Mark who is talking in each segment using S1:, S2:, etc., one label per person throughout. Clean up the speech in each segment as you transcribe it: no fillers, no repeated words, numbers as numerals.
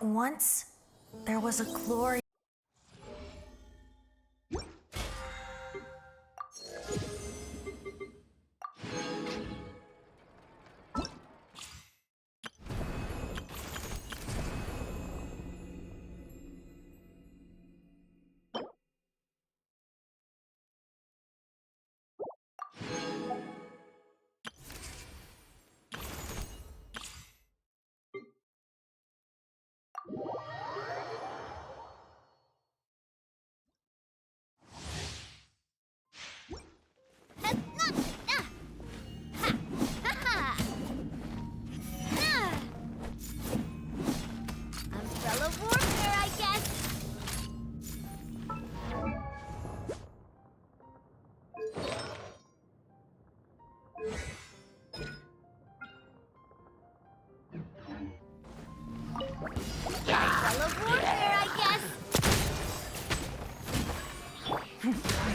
S1: Once, there was a glorious...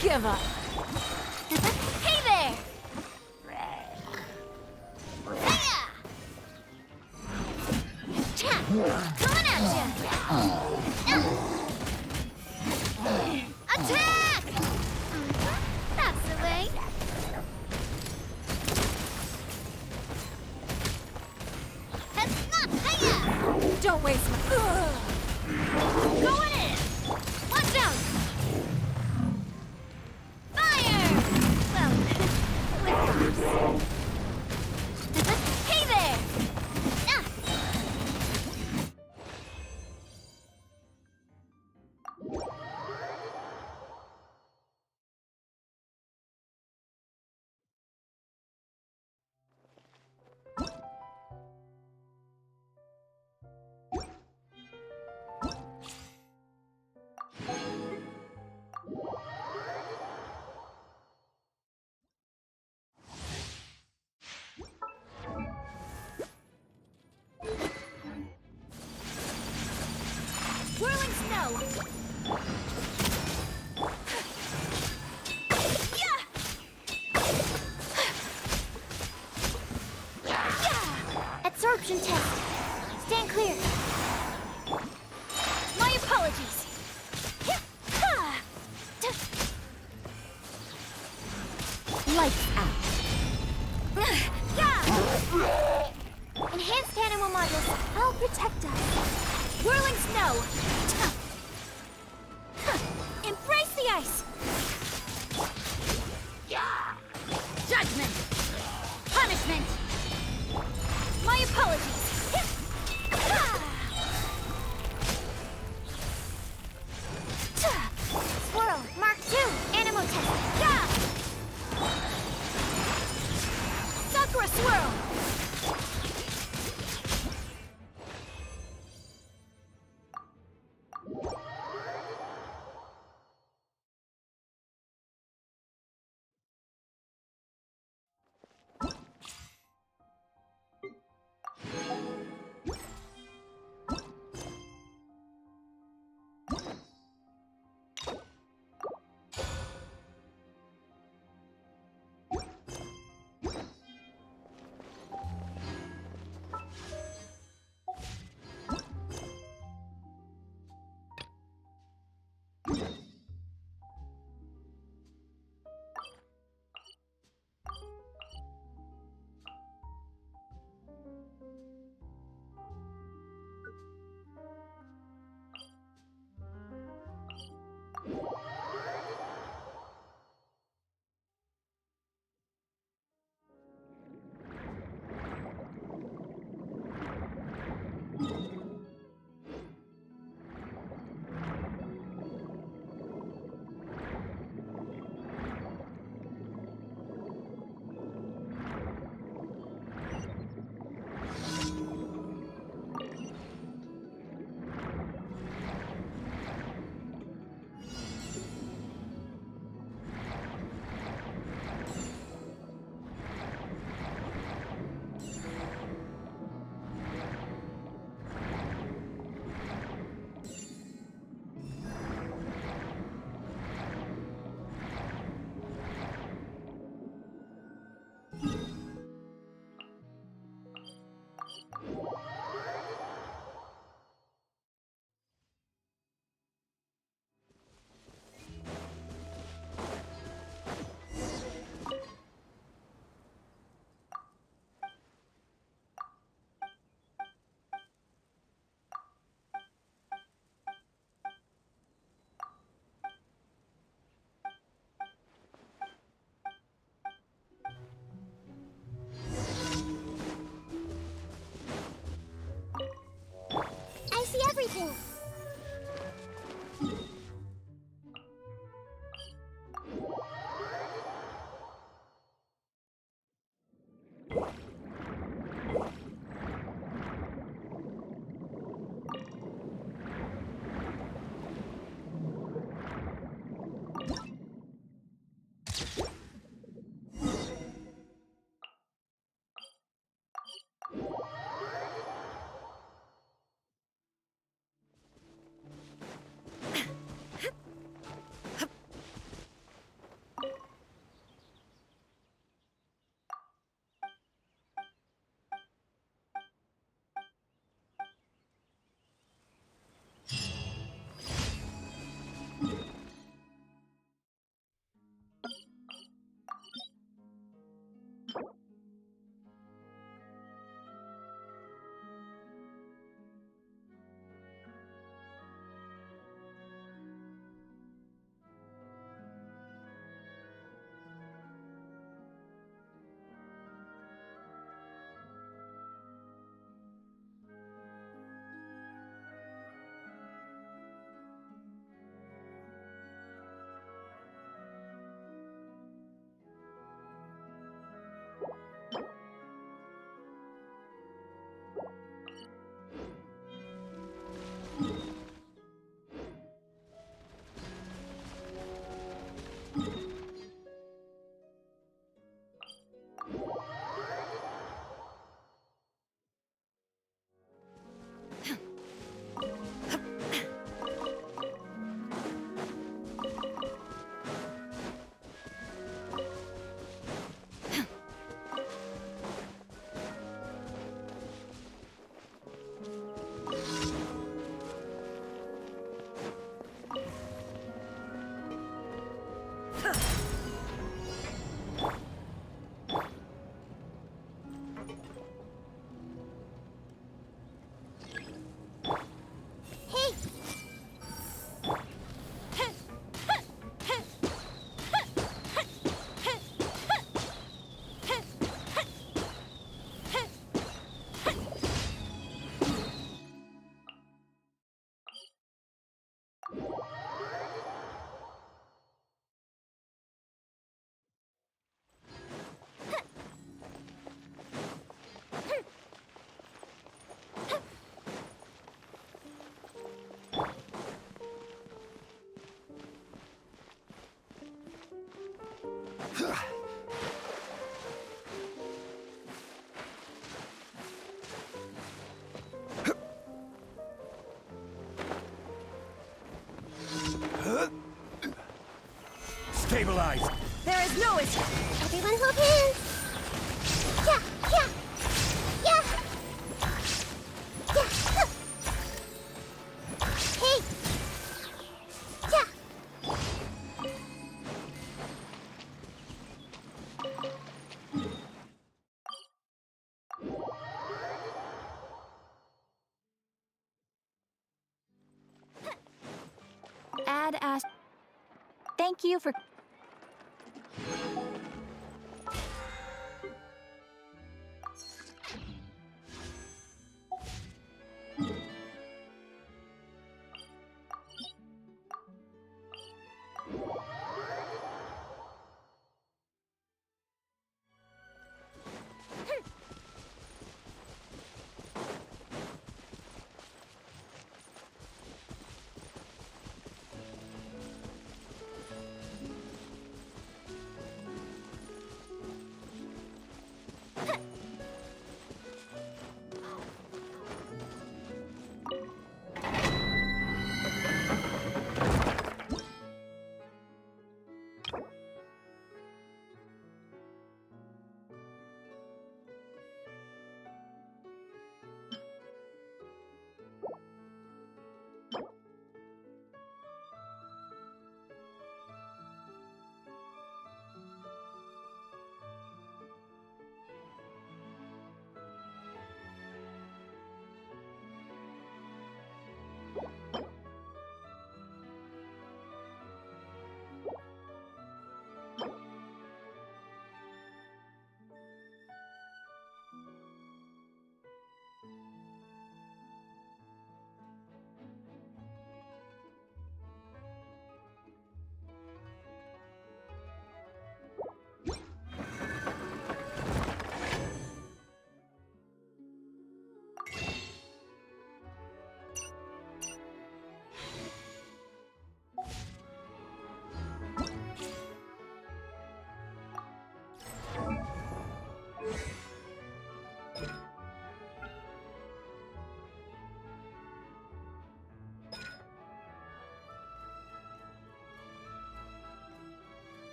S2: Give up.
S3: Hey there! Coming at ya! Attack! That's the way.
S2: Don't waste my...
S3: Going in! Watch out! Fire! Well, with force. Hey there! Whirling snow! Absorption test. Stand clear. My apologies.
S2: Lights out.
S3: Enhanced Animal modules, I'll protect us. Whirling snow. Embrace the ice. Judgment. Punishment. My apologies. Swirl. Mark 2. Animal test. Sakura swirl.
S4: Stabilize!
S2: There is no escape.
S3: Everyone hold hands. Yeah, yeah, yeah. Yeah. Huh. Hey. Yeah.
S2: Add as. Thank you for.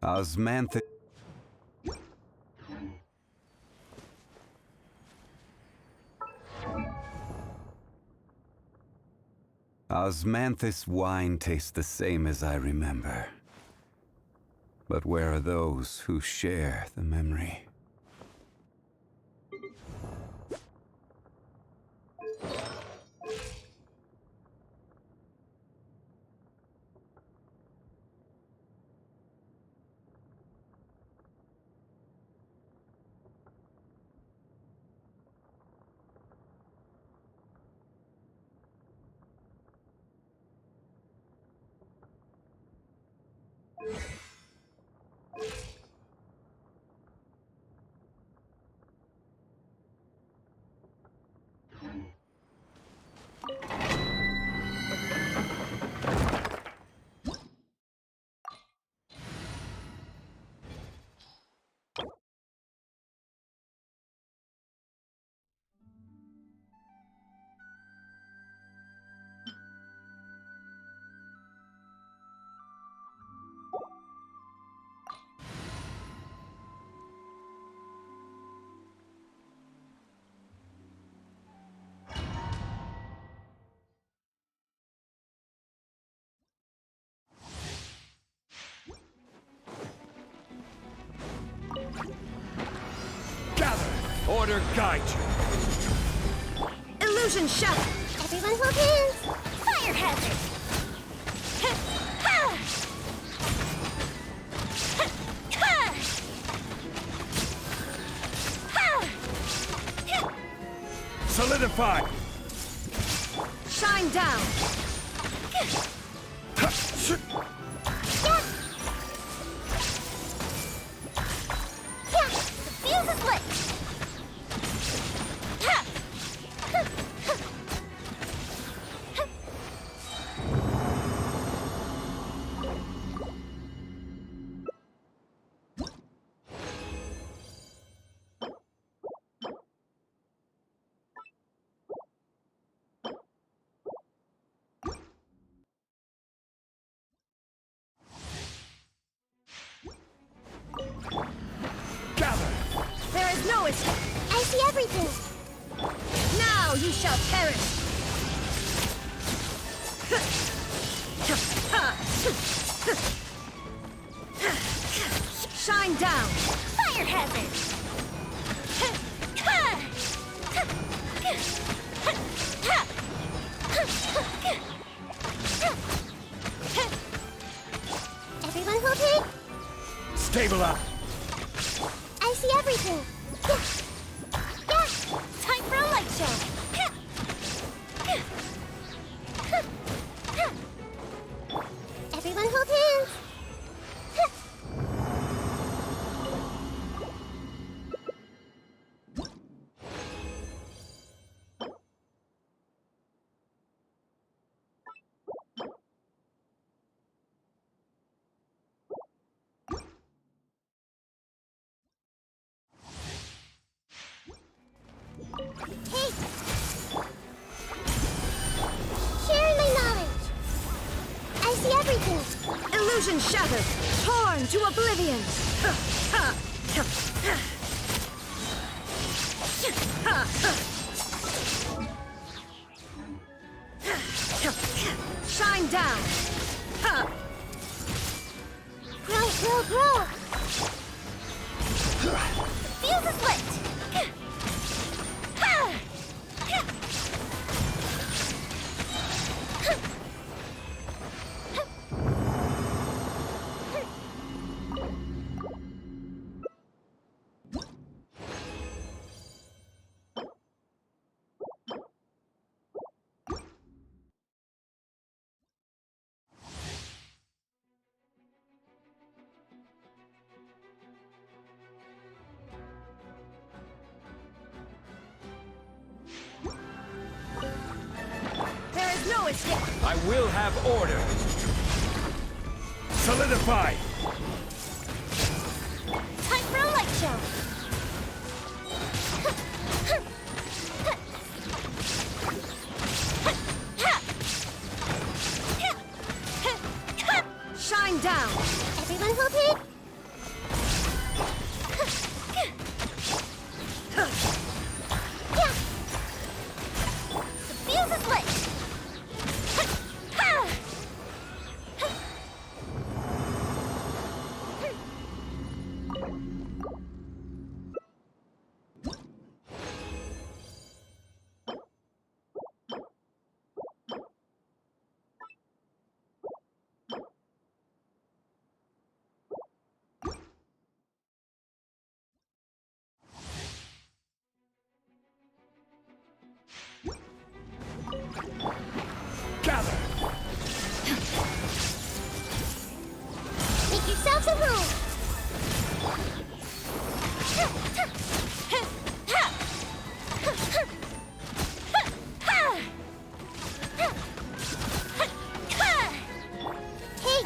S4: Osmanthus. Osmanthus wine tastes the same as I remember. But where are those who share the memory? Order guide you.
S2: Illusion shot.
S3: Everyone hold hands. Fire hazard.
S5: Solidify!
S2: Shine down!
S3: The fuse is lit!
S2: There is no escape!
S3: I see everything!
S2: Now you shall perish! Shine down!
S3: Fire hazard! Everyone hold it!
S5: Stabilize!
S3: I see everything! Time for a light show! Everyone hold hands! Hey! Sharing my knowledge! I see everything!
S2: Illusion shattered! Torn to oblivion! Shine down!
S3: Grow, grow, grow! The fuse is lit!
S2: There is no escape!
S5: I will have order! Solidify!
S3: Time for a light show!
S2: Shine down!
S3: Everyone hold it! The fuse is lit!
S5: Gather!
S3: Make yourselves at home! Hey!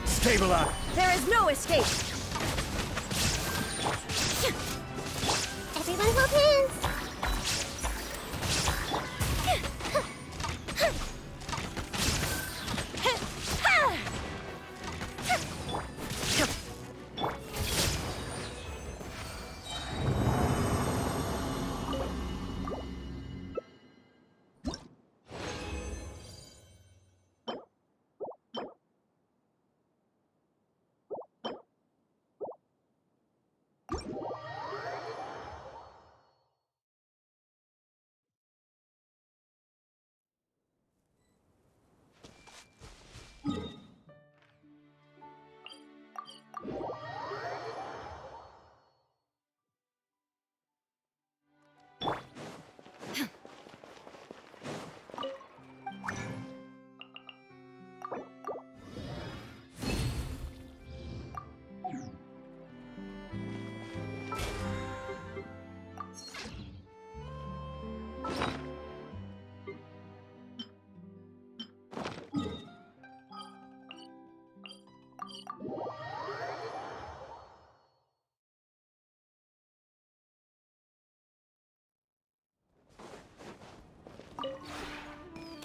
S5: Stabilize!
S2: There is no escape!
S3: Everyone hold hands!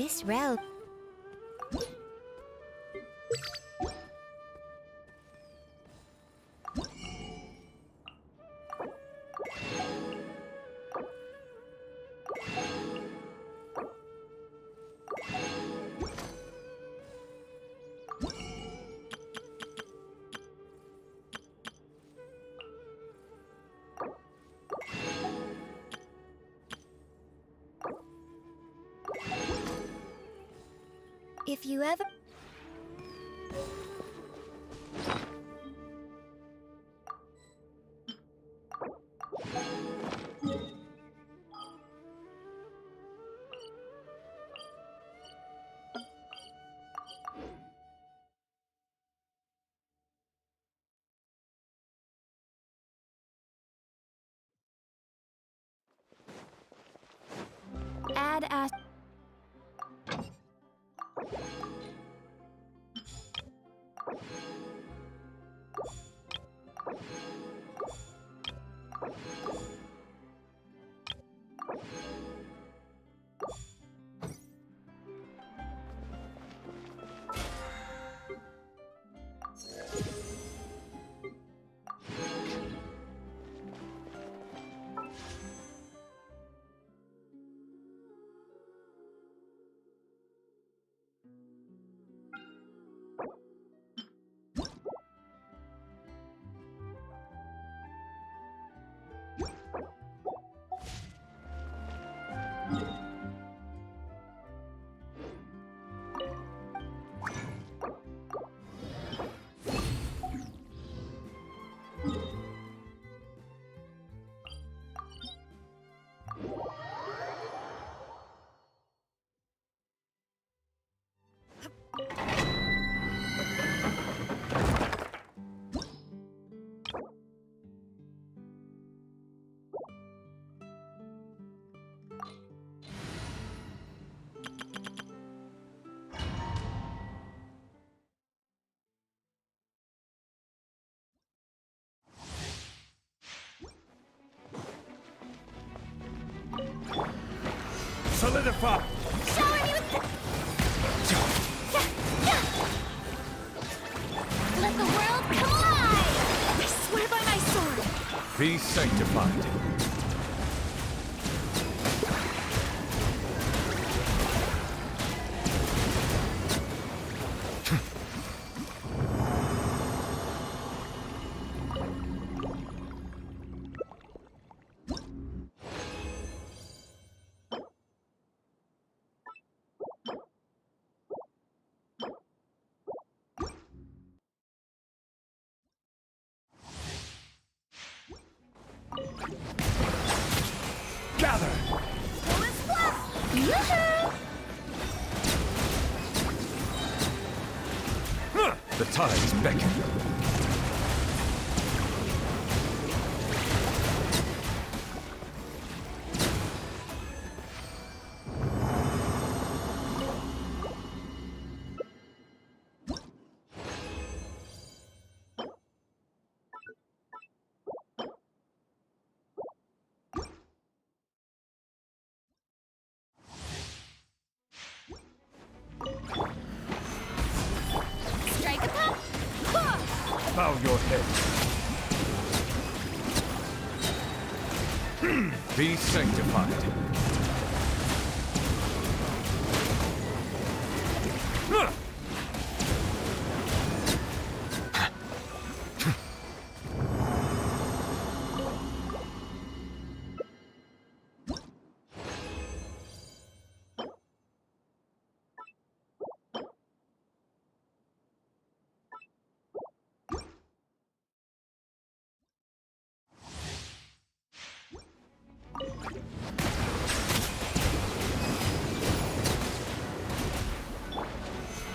S3: This realm. If you ever... Add as...
S5: Solidify!
S3: Shower me with... Let the world come alive! I swear by my sword!
S5: Be sanctified. Gather! The tides beckon.
S3: Strike a pop!
S5: Bow your head. Be sanctified.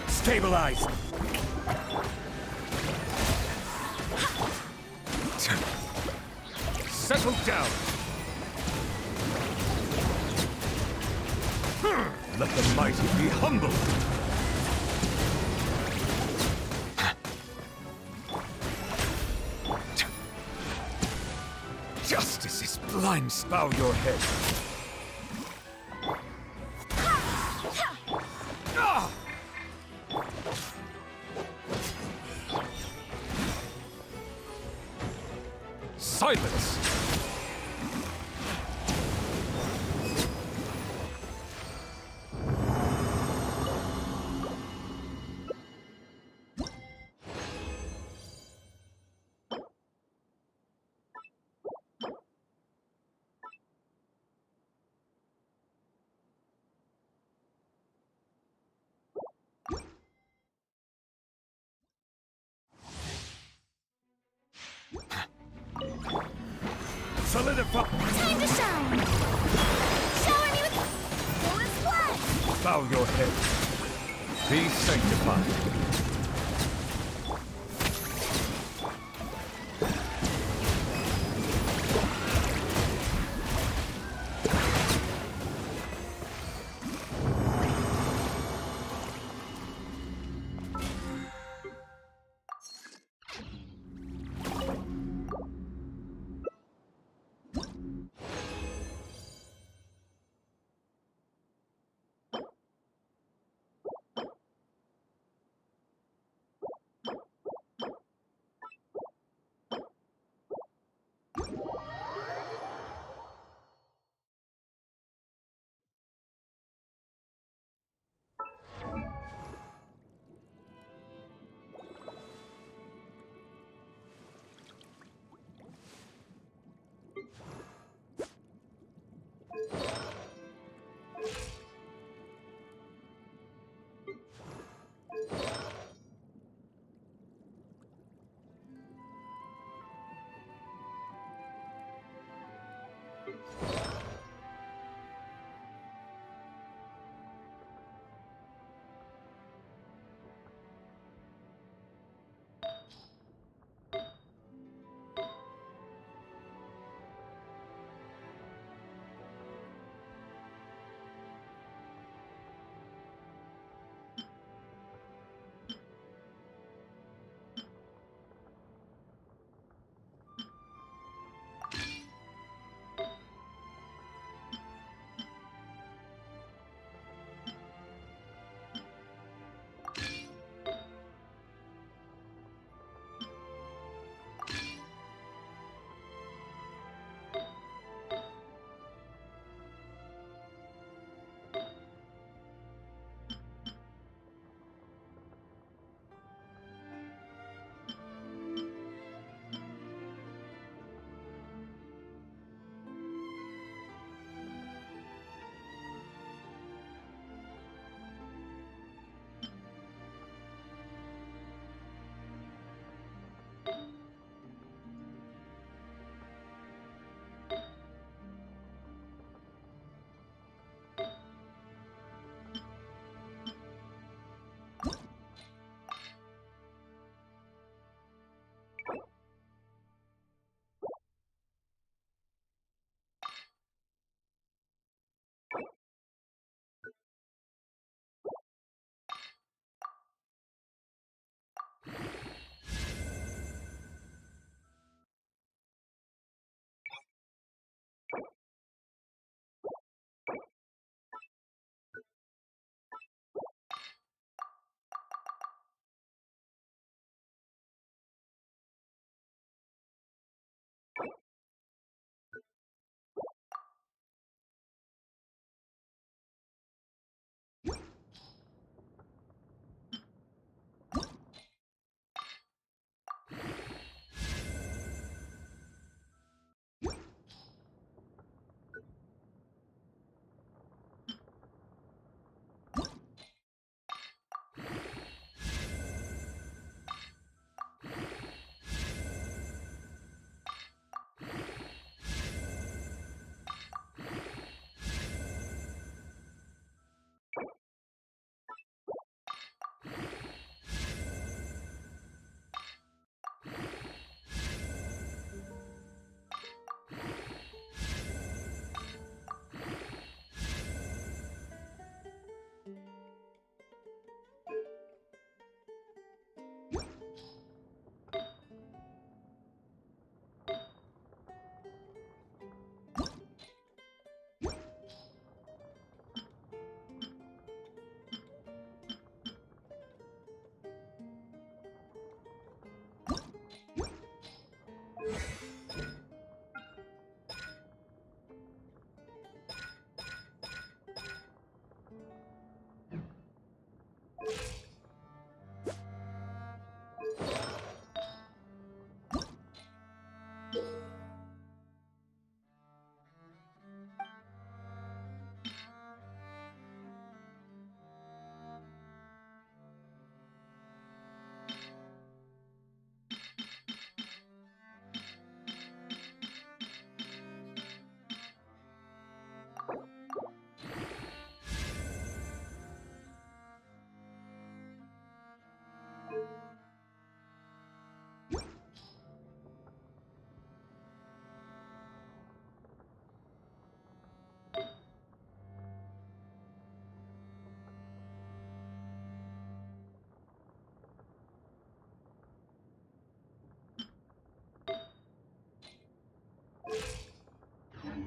S5: Stabilize! Settle down! Let the mighty be humble! Justice is blind. Bow your head. justice. Solidify!
S3: Time to shine! Shower me with full splash!
S5: Bow your head. Be sanctified.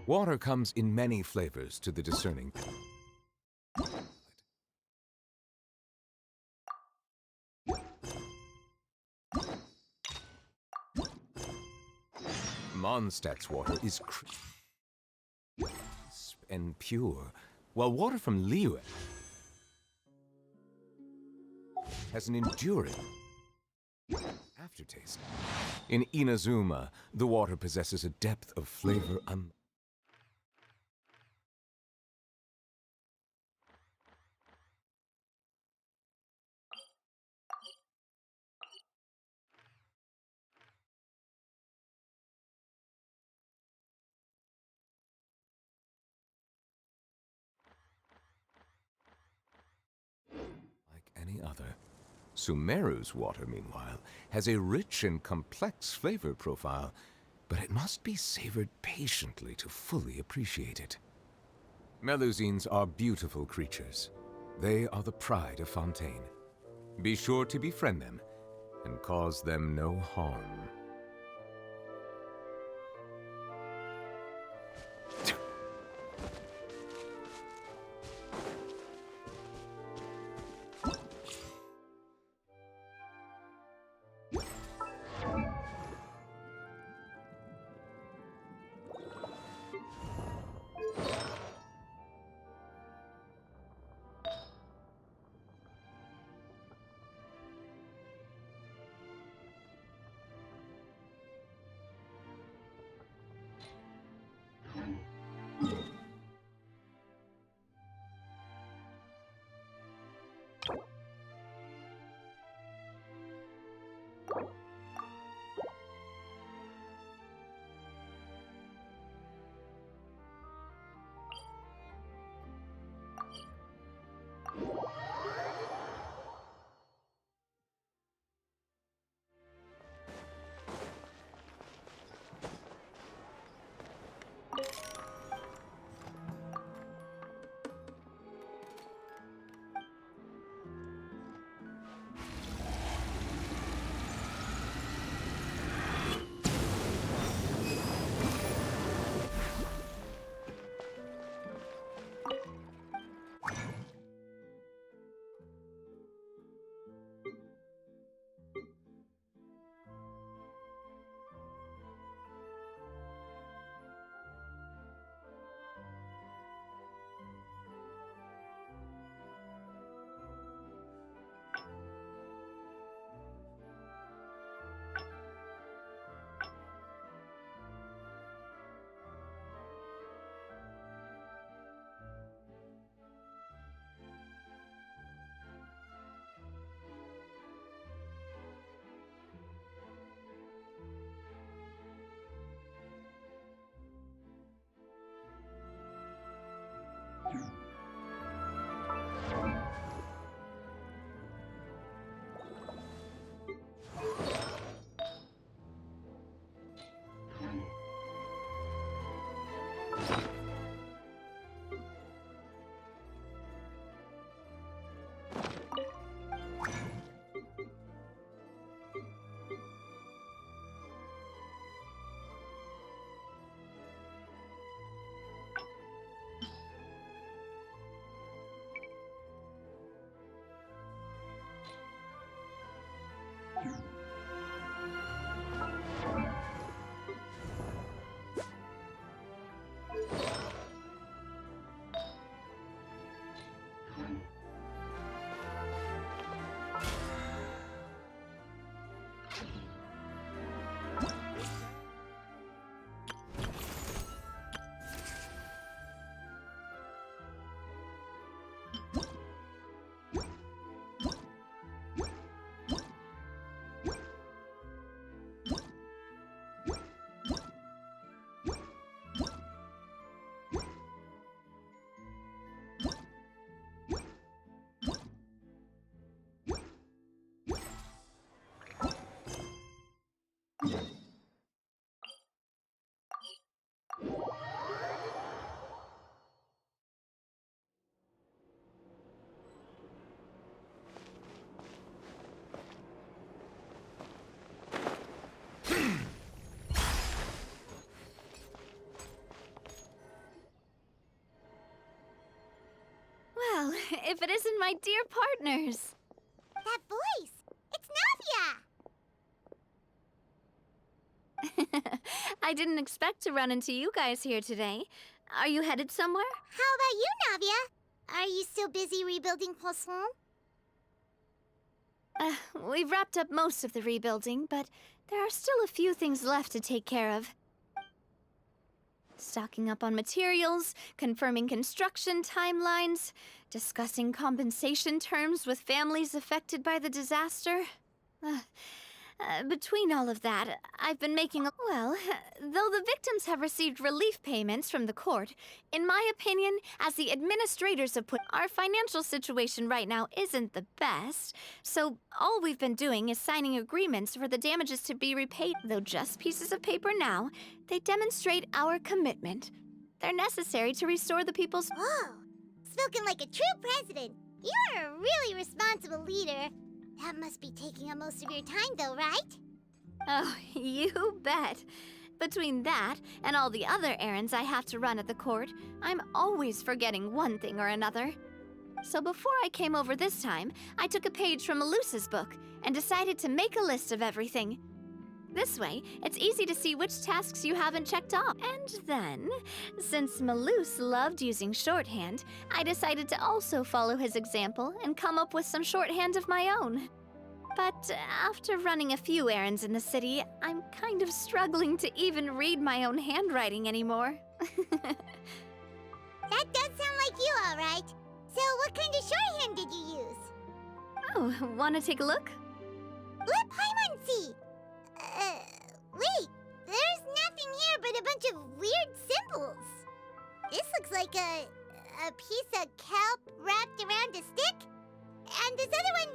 S5: Water comes in many flavors to the discerning. Mondstadt's water is crisp and pure, while water from Liyue has an enduring aftertaste. In Inazuma, the water possesses a depth of flavor like any other. Sumeru's water, meanwhile, has a rich and complex flavor profile, but it must be savored patiently to fully appreciate it. Melusines are beautiful creatures. They are the pride of Fontaine. Be sure to befriend them and cause them no harm.
S3: if it isn't my dear partners.
S6: That voice! It's Navia!
S3: I didn't expect to run into you guys here today. Are you headed somewhere?
S6: How about you, Navia? Are you still busy rebuilding Poisson?
S3: We've wrapped up most of the rebuilding, but there are still a few things left to take care of. Stocking up on materials, confirming construction timelines, discussing compensation terms with families affected by the disaster. Between all of that, I've been making a... Well, though the victims have received relief payments from the court, in my opinion, as the administrators have put, our financial situation right now isn't the best, so all we've been doing is signing agreements for the damages to be repaid. Though just pieces of paper now, they demonstrate our commitment. They're necessary to restore the people's...
S6: Whoa! Spoken like a true president. You're a really responsible leader. That must be taking up most of your time, though, right?
S3: Oh, you bet. Between that and all the other errands I have to run at the court, I'm always forgetting one thing or another. So before I came over this time, I took a page from Melusa's book and decided to make a list of everything. This way, it's easy to see which tasks you haven't checked off. And then, since Melus loved using shorthand, I decided to also follow his example and come up with some shorthand of my own. But after running a few errands in the city, I'm kind of struggling to even read my own handwriting anymore.
S6: That does sound like you, all right. So what kind of shorthand did you use?
S3: Oh, wanna take a look?
S6: Let Paimon see! Wait, there's nothing here but a bunch of weird symbols. This looks like a piece of kelp wrapped around a stick. And this other one,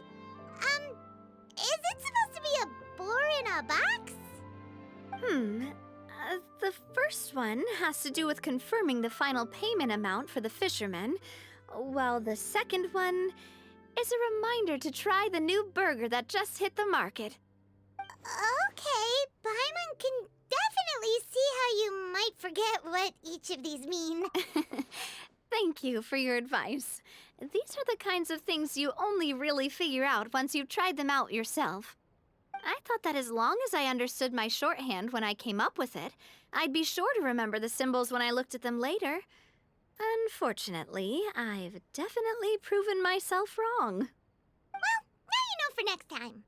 S6: is it supposed to be a boar in a box?
S3: The first one has to do with confirming the final payment amount for the fishermen, while the second one is a reminder to try the new burger that just hit the market.
S6: Okay, Paimon can definitely see how you might forget what each of these mean.
S3: Thank you for your advice. These are the kinds of things you only really figure out once you've tried them out yourself. I thought that as long as I understood my shorthand when I came up with it, I'd be sure to remember the symbols when I looked at them later. Unfortunately, I've definitely proven myself wrong.
S6: Well, now you know for next time.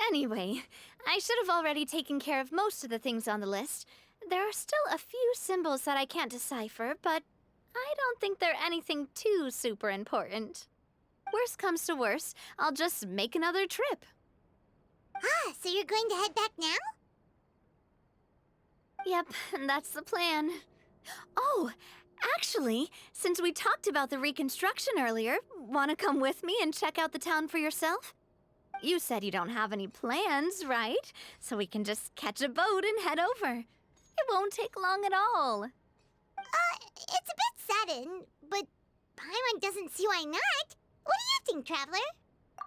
S3: Anyway, I should have already taken care of most of the things on the list. There are still a few symbols that I can't decipher, but I don't think they're anything too super important. Worst comes to worst, I'll just make another trip.
S6: Ah, so you're going to head back now?
S3: Yep, that's the plan. Oh, actually, since we talked about the reconstruction earlier, want to come with me and check out the town for yourself? You said you don't have any plans, right? So we can just catch a boat and head over. It won't take long at all.
S6: It's a bit sudden, but Paimon doesn't see why not. What do you think, Traveler?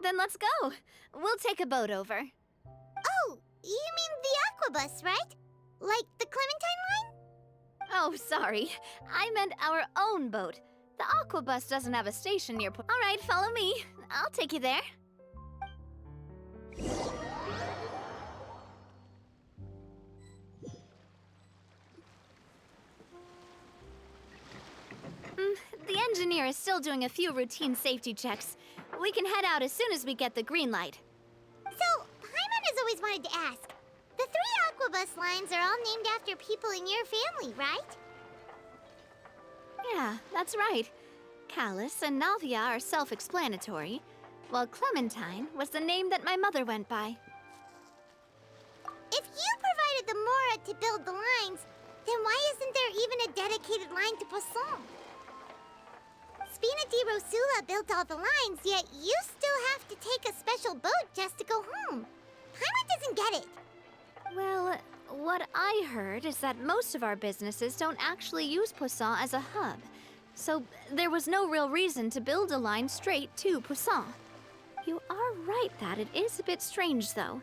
S3: Then let's go. We'll take a boat over.
S6: Oh, you mean the Aquabus, right? Like the Clementine line?
S3: Oh, sorry. I meant our own boat. The Aquabus doesn't have a station near... All right, follow me. I'll take you there. The engineer is still doing a few routine safety checks. We can head out as soon as we get the green light.
S6: So, Paimon has always wanted to ask. The 3 Aquabus lines are all named after people in your family, right?
S3: Yeah, that's right. Callus and Navia are self-explanatory, while Clementine was the name that my mother went by.
S6: If you provided the Mora to build the lines, then why isn't there even a dedicated line to Poisson? Spina di Rosula built all the lines, yet you still have to take a special boat just to go home. Paimon doesn't get it.
S3: Well, what I heard is that most of our businesses don't actually use Poisson as a hub, so there was no real reason to build a line straight to Poisson. You are right that it is a bit strange, though.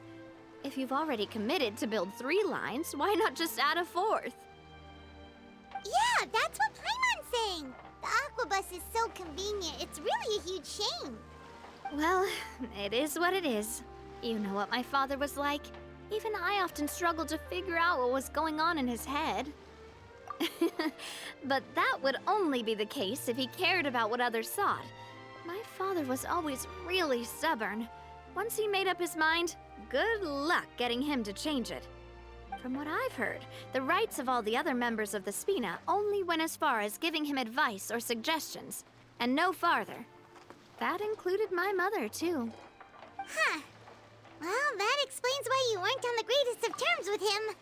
S3: If you've already committed to build 3 lines, why not just add a 4th?
S6: Yeah, that's what Paimon's saying. The aquabus is so convenient. It's really a huge shame.
S3: Well, it is what it is. You know what my father was like. Even I often struggled to figure out what was going on in his head. But that would only be the case if he cared about what others thought. My father was always really stubborn. Once he made up his mind, good luck getting him to change it. From what I've heard, the rights of all the other members of the Spina only went as far as giving him advice or suggestions, and no farther. That included my mother, too.
S6: Huh. Well, that explains why you weren't on the greatest of terms with him.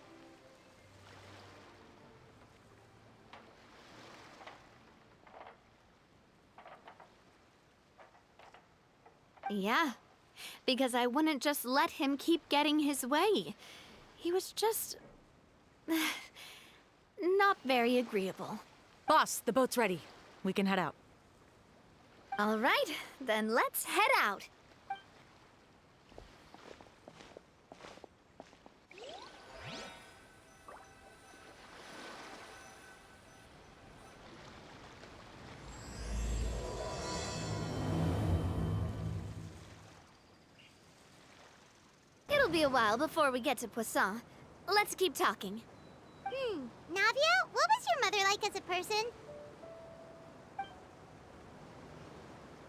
S3: Yeah, because I wouldn't just let him keep getting his way. He was just... not very agreeable.
S2: Boss, the boat's ready. We can head out.
S3: All right, then let's head out. It'll be a while before we get to Poisson. Let's keep talking.
S6: Navia, what was your mother like as a person?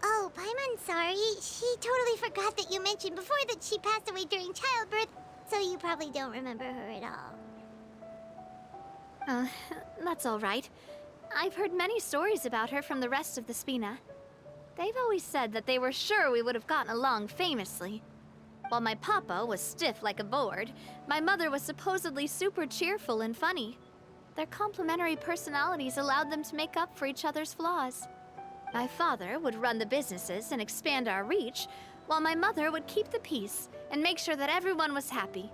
S6: Oh, Paimon, sorry. She totally forgot that you mentioned before that she passed away during childbirth, so you probably don't remember her at all.
S3: That's all right. I've heard many stories about her from the rest of the Spina. They've always said that they were sure we would have gotten along famously. While my papa was stiff like a board, my mother was supposedly super cheerful and funny. Their complementary personalities allowed them to make up for each other's flaws. My father would run the businesses and expand our reach, while my mother would keep the peace and make sure that everyone was happy.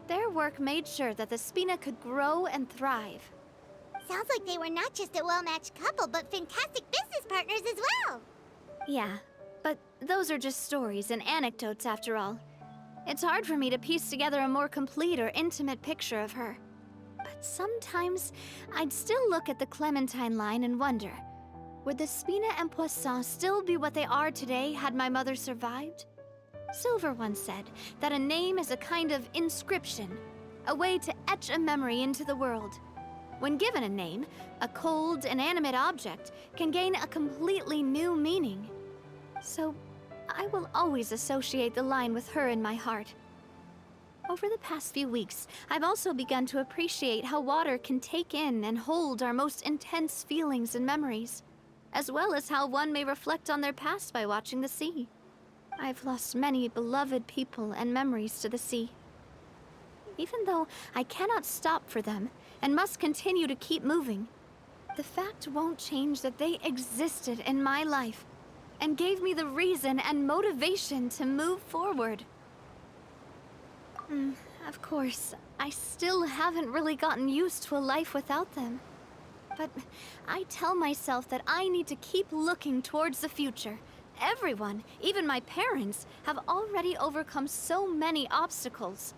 S3: Their work made sure that the Spina could grow and thrive.
S6: Sounds like they were not just a well-matched couple, but fantastic business partners as well.
S3: Yeah, but those are just stories and anecdotes after all. It's hard for me to piece together a more complete or intimate picture of her. But sometimes, I'd still look at the Clementine line and wonder, would the Spina and Poisson still be what they are today had my mother survived? Silver once said that a name is a kind of inscription, a way to etch a memory into the world. When given a name, a cold, inanimate object can gain a completely new meaning. So, I will always associate the line with her in my heart. Over the past few weeks, I've also begun to appreciate how water can take in and hold our most intense feelings and memories, as well as how one may reflect on their past by watching the sea. I've lost many beloved people and memories to the sea. Even though I cannot stop for them and must continue to keep moving, the fact won't change that they existed in my life and gave me the reason and motivation to move forward. Of course, I still haven't really gotten used to a life without them. But I tell myself that I need to keep looking towards the future. Everyone, even my parents, have already overcome so many obstacles.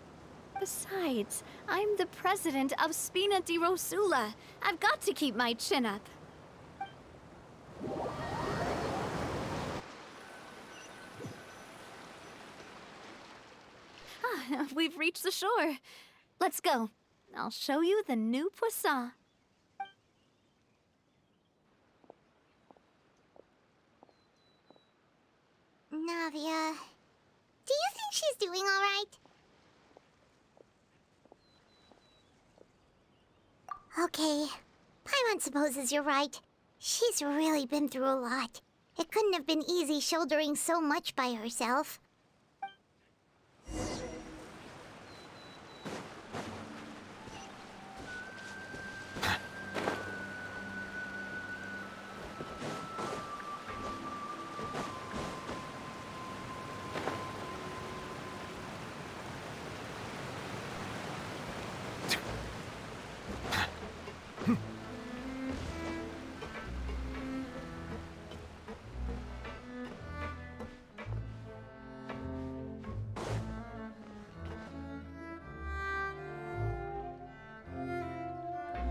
S3: Besides, I'm the president of Spina di Rosula. I've got to keep my chin up. We've reached the shore. Let's go. I'll show you the new Poisson.
S6: Navia, do you think she's doing all right? Okay, Paimon supposes you're right. She's really been through a lot. It couldn't have been easy shouldering so much by herself.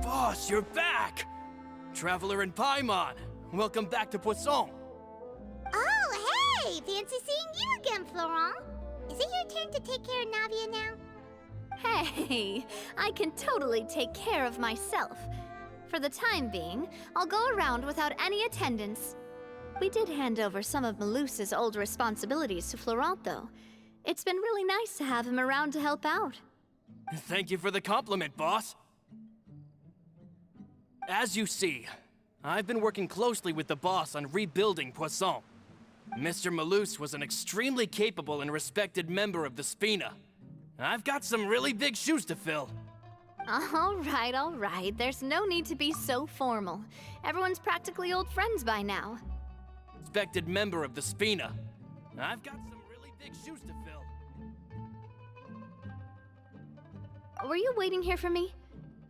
S7: Boss, you're back! Traveler and Paimon! Welcome back to Poisson!
S6: Oh, hey! Fancy seeing you again, Florent. Is it your turn to take care of Navia now?
S3: Hey, I can totally take care of myself. For the time being, I'll go around without any attendance. We did hand over some of Malus's old responsibilities to Florent, though. It's been really nice to have him around to help out.
S7: Thank you for the compliment, boss. As you see, I've been working closely with the boss on rebuilding Poisson. Mr. Malus was an extremely capable and respected member of the Spina. I've got some really big shoes to fill.
S3: All right. There's no need to be so formal. Everyone's practically old friends by now.
S7: Respected member of the Spina. I've got some really big shoes to fill.
S3: Were you waiting here for me?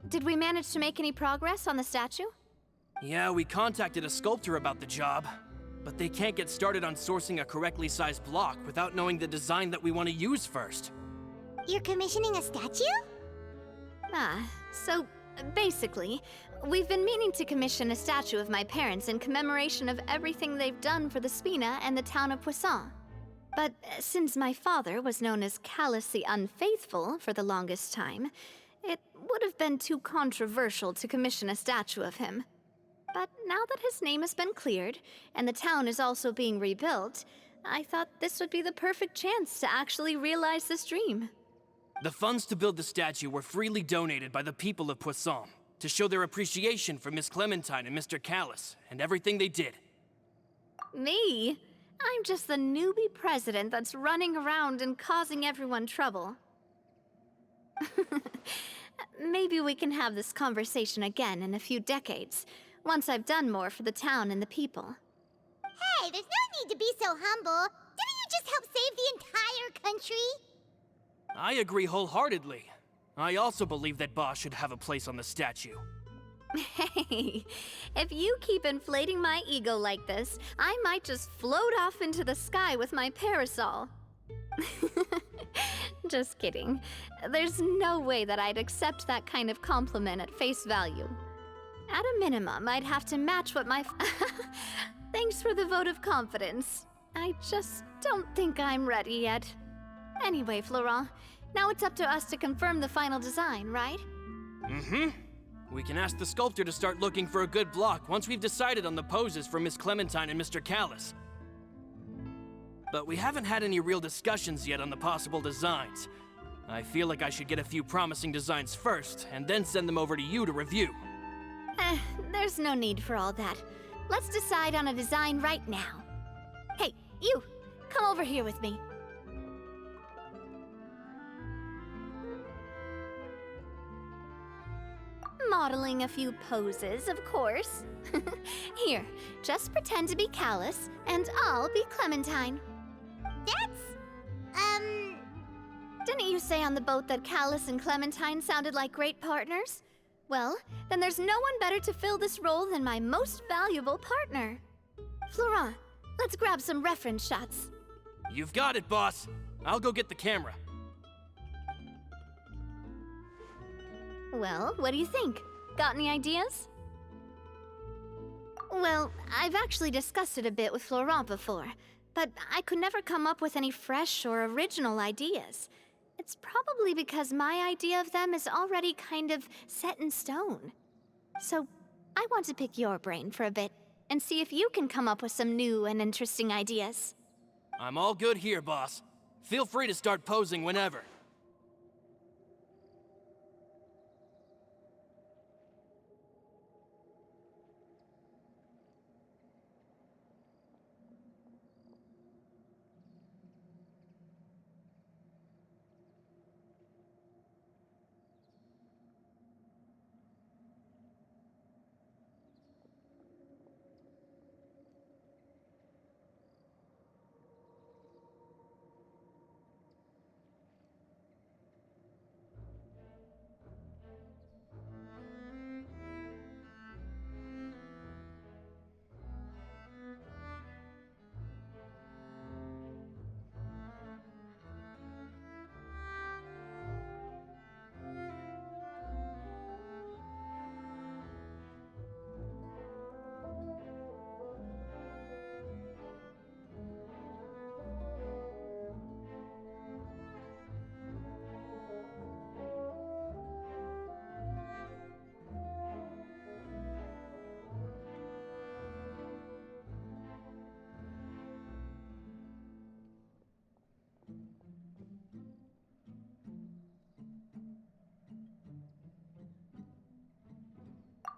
S3: Did we manage to make any progress on the statue?
S7: Yeah, we contacted a sculptor about the job, but they can't get started on sourcing a correctly sized block without knowing the design that we want to use first.
S6: You're commissioning a statue?
S3: So basically, we've been meaning to commission a statue of my parents in commemoration of everything they've done for the Spina and the town of Poisson. But since my father was known as Callus the Unfaithful for the longest time, it would have been too controversial to commission a statue of him. But now that his name has been cleared, and the town is also being rebuilt, I thought this would be the perfect chance to actually realize this dream.
S7: The funds to build the statue were freely donated by the people of Poisson to show their appreciation for Miss Clementine and Mr. Callus and everything they did.
S3: Me? I'm just the newbie president that's running around and causing everyone trouble. Maybe we can have this conversation again in a few decades, once I've done more for the town and the people.
S6: Hey, there's no need to be so humble. Didn't you just help save the entire country?
S7: I agree wholeheartedly. I also believe that Boss should have a place on the statue.
S3: Hey, if you keep inflating my ego like this, I might just float off into the sky with my parasol. Just kidding. There's no way that I'd accept that kind of compliment at face value. At a minimum, I'd have to match what my Thanks for the vote of confidence. I just don't think I'm ready yet. Anyway, Florent, now it's up to us to confirm the final design, right?
S7: Mm-hmm. We can ask the sculptor to start looking for a good block once we've decided on the poses for Miss Clementine and Mr. Callus. But we haven't had any real discussions yet on the possible designs. I feel like I should get a few promising designs first, and then send them over to you to review.
S3: There's no need for all that. Let's decide on a design right now. Hey, you! Come over here with me. Modeling a few poses, of course. Here, just pretend to be Callus, and I'll be Clementine.
S6: That's...
S3: Didn't you say on the boat that Callus and Clementine sounded like great partners? Well, then there's no one better to fill this role than my most valuable partner. Florent, let's grab some reference shots.
S7: You've got it, boss. I'll go get the camera.
S3: Well, what do you think? Got any ideas? Well, I've actually discussed it a bit with Florent before, but I could never come up with any fresh or original ideas. It's probably because my idea of them is already kind of set in stone. So, I want to pick your brain for a bit and see if you can come up with some new and interesting ideas.
S7: I'm all good here, boss. Feel free to start posing whenever.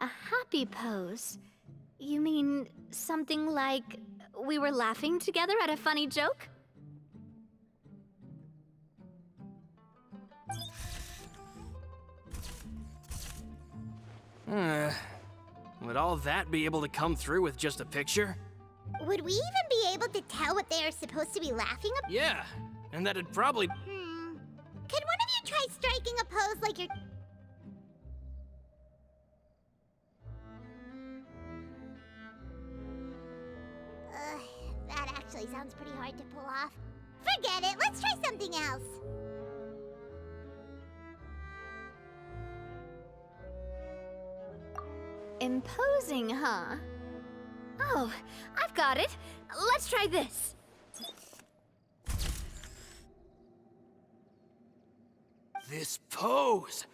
S3: A happy pose? You mean something like we were laughing together at a funny joke?
S7: Would all that be able to come through with just a picture?
S6: Would we even be able to tell what they are supposed to be laughing about?
S7: Yeah, and that'd probably...
S6: Could one of you try striking a pose like you're... That actually sounds pretty hard to pull off. Forget it, let's try something else.
S3: Imposing, huh? Oh, I've got it. Let's try this.
S7: This pose!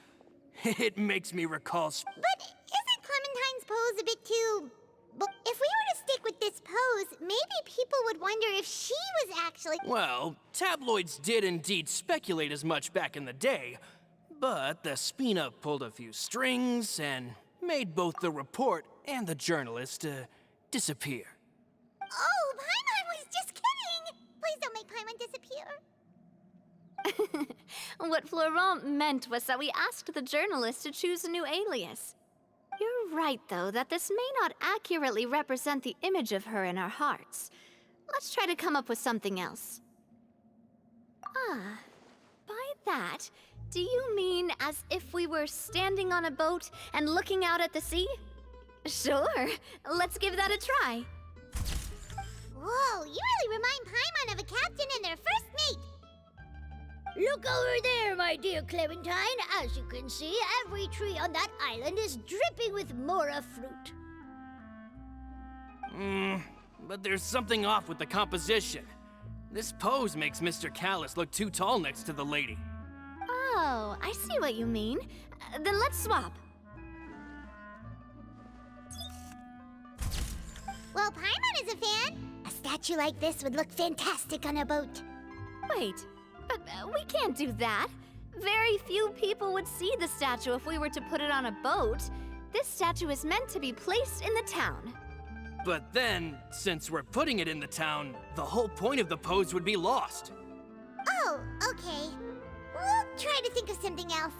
S7: It makes me recall...
S6: But isn't Clementine's pose a bit too... But if we were to stick with this pose, maybe people would wonder if she was actually...
S7: Well, tabloids did indeed speculate as much back in the day, but the Spina pulled a few strings and made both the report and the journalist disappear.
S6: Oh, Paimon was just kidding! Please don't make Paimon disappear.
S3: What Florent meant was that we asked the journalist to choose a new alias. You're right, though, that this may not accurately represent the image of her in our hearts. Let's try to come up with something else. Ah, by that, do you mean as if we were standing on a boat and looking out at the sea? Sure, let's give that a try.
S6: Whoa, you really remind Paimon of a captain and their first mate.
S8: Look over there, my dear Clementine. As you can see, every tree on that island is dripping with mora fruit.
S7: But there's something off with the composition. This pose makes Mr. Callis look too tall next to the lady.
S3: Oh, I see what you mean. Then let's swap.
S6: Well, Paimon is a fan. A statue like this would look fantastic on a boat.
S3: Wait, but we can't do that. Very few people would see the statue if we were to put it on a boat. This statue is meant to be placed in the town.
S7: But then, since we're putting it in the town, the whole point of the pose would be lost.
S6: Oh, okay. We'll try to think of something else.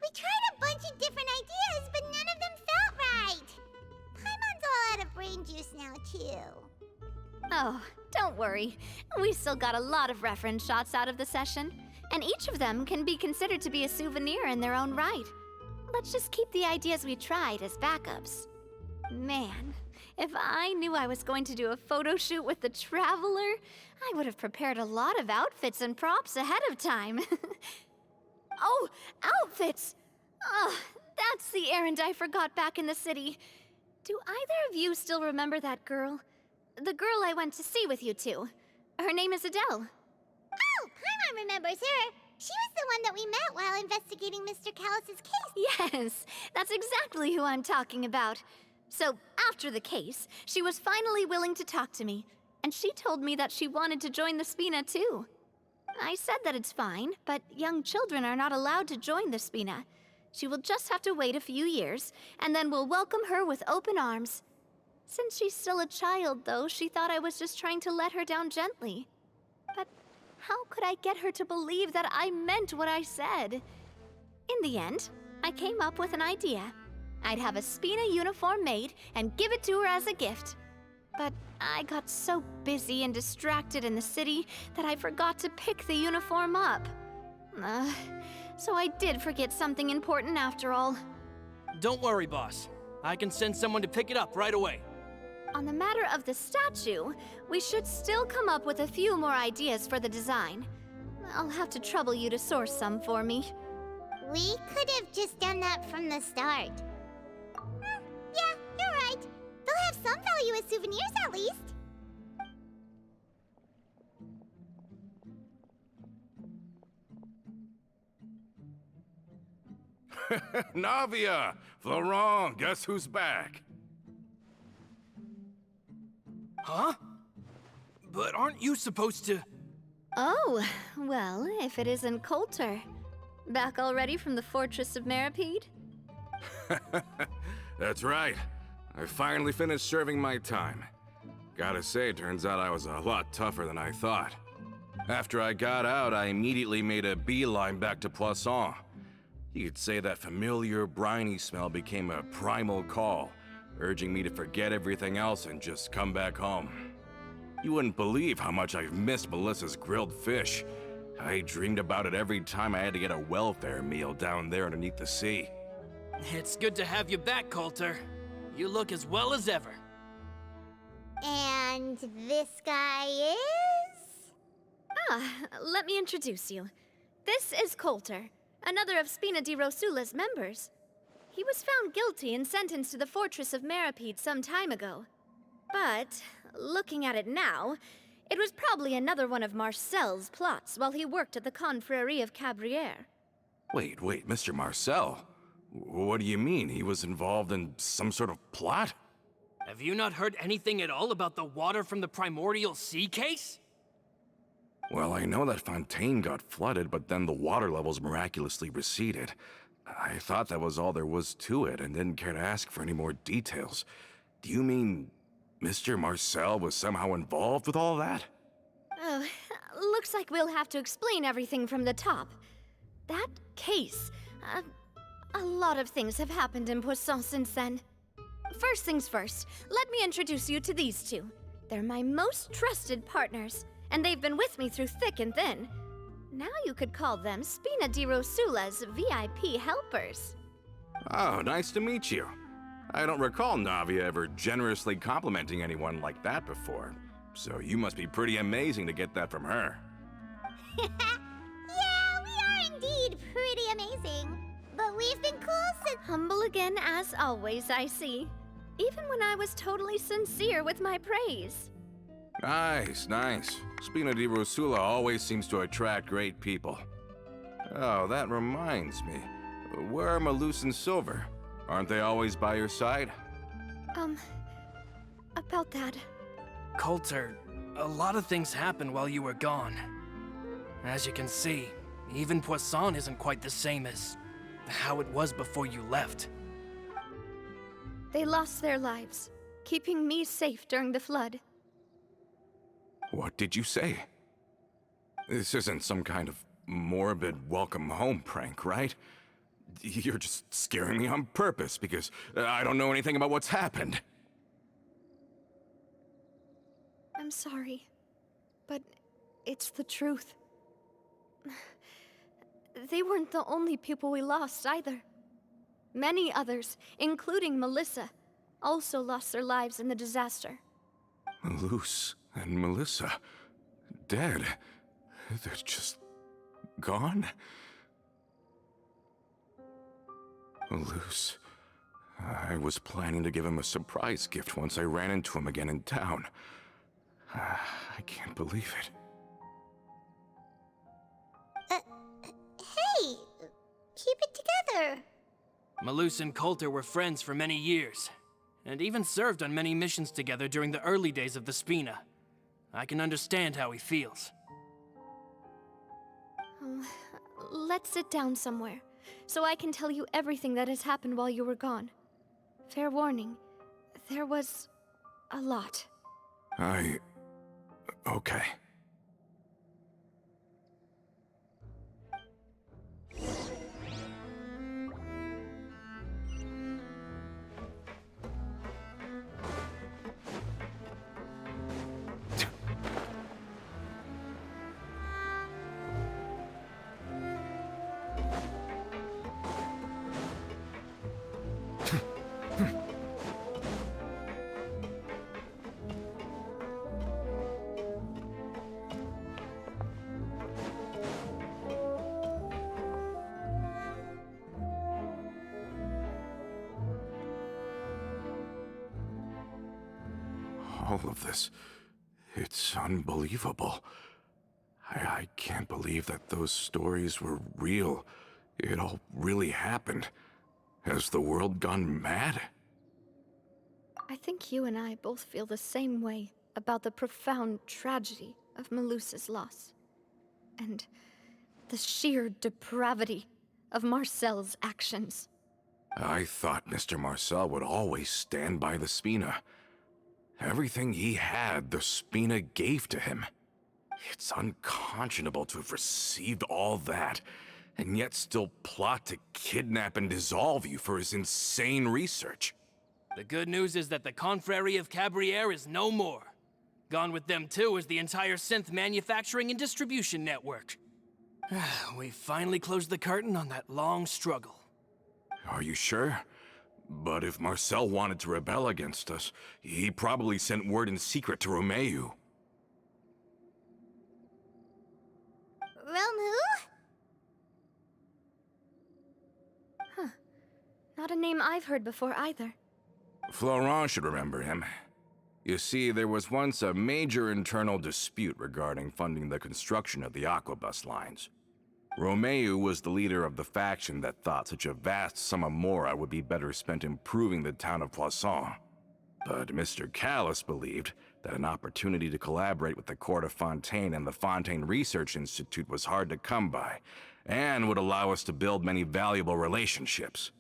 S6: We tried a bunch of different ideas, but none of them felt right. Paimon's all out of brain juice now, too.
S3: Oh, don't worry. We still got a lot of reference shots out of the session, and each of them can be considered to be a souvenir in their own right. Let's just keep the ideas we tried as backups. Man, if I knew I was going to do a photo shoot with the Traveler, I would have prepared a lot of outfits and props ahead of time. Oh, outfits! Oh, that's the errand I forgot back in the city. Do either of you still remember that girl? The girl I went to see with you two. Her name is Adele.
S6: Oh, Paimon remembers her. She was the one that we met while investigating Mr. Callus's case.
S3: Yes, that's exactly who I'm talking about. So, after the case, she was finally willing to talk to me, and she told me that she wanted to join the Spina too. I said that it's fine, but young children are not allowed to join the Spina. She will just have to wait a few years, and then we'll welcome her with open arms. Since she's still a child, though, she thought I was just trying to let her down gently. But how could I get her to believe that I meant what I said? In the end, I came up with an idea. I'd have a Spina uniform made and give it to her as a gift. But I got so busy and distracted in the city that I forgot to pick the uniform up. So I did forget something important after all.
S7: Don't worry, boss. I can send someone to pick it up right away.
S3: On the matter of the statue, we should still come up with a few more ideas for the design. I'll have to trouble you to source some for me.
S6: We could have just done that from the start. Yeah, you're right. They'll have some value as souvenirs at least.
S9: Navia! Florent, guess who's back?
S7: Huh? But aren't you supposed to...
S3: Oh, well, if it isn't Coulter. Back already from the Fortress of Meripede?
S9: That's right. I finally finished serving my time. Gotta say, turns out I was a lot tougher than I thought. After I got out, I immediately made a beeline back to Poisson. You could say that familiar, briny smell became a primal call, urging me to forget everything else and just come back home. You wouldn't believe how much I've missed Melissa's grilled fish. I dreamed about it every time I had to get a welfare meal down there underneath the sea.
S7: It's good to have you back, Coulter. You look as well as ever.
S6: And this guy is?
S3: Ah, let me introduce you. This is Coulter, another of Spina di Rosula's members. He was found guilty and sentenced to the Fortress of Meripede some time ago. But, looking at it now, it was probably another one of Marcel's plots while he worked at the Confrérie of Cabrières.
S9: Wait, Mr. Marcel? What do you mean? He was involved in some sort of plot?
S7: Have you not heard anything at all about the water from the primordial sea case?
S9: Well, I know that Fontaine got flooded, but then the water levels miraculously receded. I thought that was all there was to it and didn't care to ask for any more details. Do you mean Mr. Marcel was somehow involved with all that?
S3: Oh, looks like we'll have to explain everything from the top. That case, a lot of things have happened in Poisson since then. First things first, let me introduce you to these two. They're my most trusted partners, and they've been with me through thick and thin. Now you could call them Spina di Rosula's VIP helpers.
S9: Oh, nice to meet you. I don't recall Navia ever generously complimenting anyone like that before, so you must be pretty amazing to get that from her.
S6: Yeah, we are indeed pretty amazing. But we've been cool since...
S3: Humble again as always, I see. Even when I was totally sincere with my praise.
S9: Nice. Spina di Rosula always seems to attract great people. Oh, that reminds me. Where are Malus and Silver? Aren't they always by your side?
S3: About that.
S7: Coulter, a lot of things happened while you were gone. As you can see, even Poisson isn't quite the same as how it was before you left.
S3: They lost their lives, keeping me safe during the flood.
S9: What did you say? This isn't some kind of morbid welcome home prank, right? You're just scaring me on purpose because I don't know anything about what's happened.
S3: I'm sorry, but it's the truth. They weren't the only people we lost either. Many others, including Melissa, also lost their lives in the disaster.
S9: Malus and Melissa, dead. They're just gone? Malus, I was planning to give him a surprise gift once I ran into him again in town. I can't believe it.
S6: Hey, keep it together.
S7: Malus and Coulter were friends for many years, and even served on many missions together during the early days of the Spina. I can understand how he feels.
S3: Let's sit down somewhere, so I can tell you everything that has happened while you were gone. Fair warning, there was a lot.
S9: Okay. All of this, it's unbelievable. I can't believe that those stories were real, It all really happened. Has the world gone mad?
S3: I think you and I both feel the same way about the profound tragedy of Melusa's loss. And the sheer depravity of Marcel's actions.
S9: I thought Mr. Marcel would always stand by the Spina. Everything he had, the Spina gave to him. It's unconscionable to have received all that, and yet still plot to kidnap and dissolve you for his insane research.
S7: The good news is that the Confrérie of Cabriere is no more. Gone with them too is the entire synth manufacturing and distribution network. We finally closed the curtain on that long struggle.
S9: Are you sure? But if Marcel wanted to rebel against us, he probably sent word in secret to Romeu.
S6: Romu?
S3: Huh. Not a name I've heard before either.
S9: Florent should remember him. You see, there was once a major internal dispute regarding funding the construction of the Aquabus lines. Romeu was the leader of the faction that thought such a vast sum of mora would be better spent improving the town of Poisson. But Mr. Callis believed that an opportunity to collaborate with the Court of Fontaine and the Fontaine Research Institute was hard to come by, and would allow us to build many valuable relationships.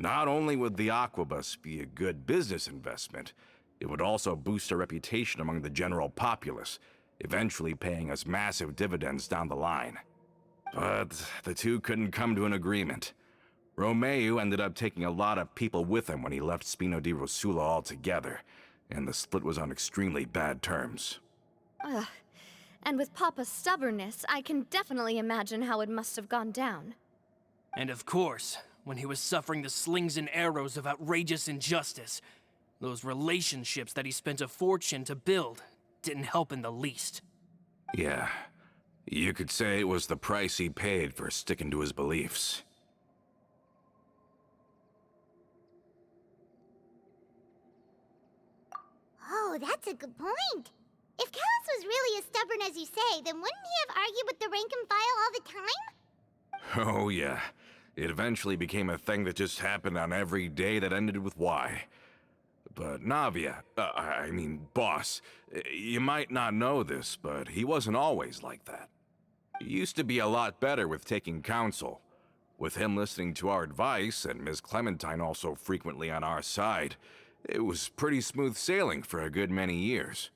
S9: Not only would the Aquabus be a good business investment, it would also boost our reputation among the general populace, eventually paying us massive dividends down the line. But the two couldn't come to an agreement. Romeu ended up taking a lot of people with him when he left Spino di Rosula altogether, and the split was on extremely bad terms.
S3: Ugh. And with Papa's stubbornness, I can definitely imagine how it must have gone down.
S7: And of course, when he was suffering the slings and arrows of outrageous injustice, those relationships that he spent a fortune to build didn't help in the least.
S9: Yeah, you could say it was the price he paid for sticking to his beliefs.
S6: Oh, that's a good point. If Callus was really as stubborn as you say, then wouldn't he have argued with the rank and file all the time?
S9: Oh yeah, it eventually became a thing that just happened on every day that ended with Y. But Navia, boss, you might not know this, but he wasn't always like that. He used to be a lot better with taking counsel. With him listening to our advice, and Ms. Clementine also frequently on our side, it was pretty smooth sailing for a good many years.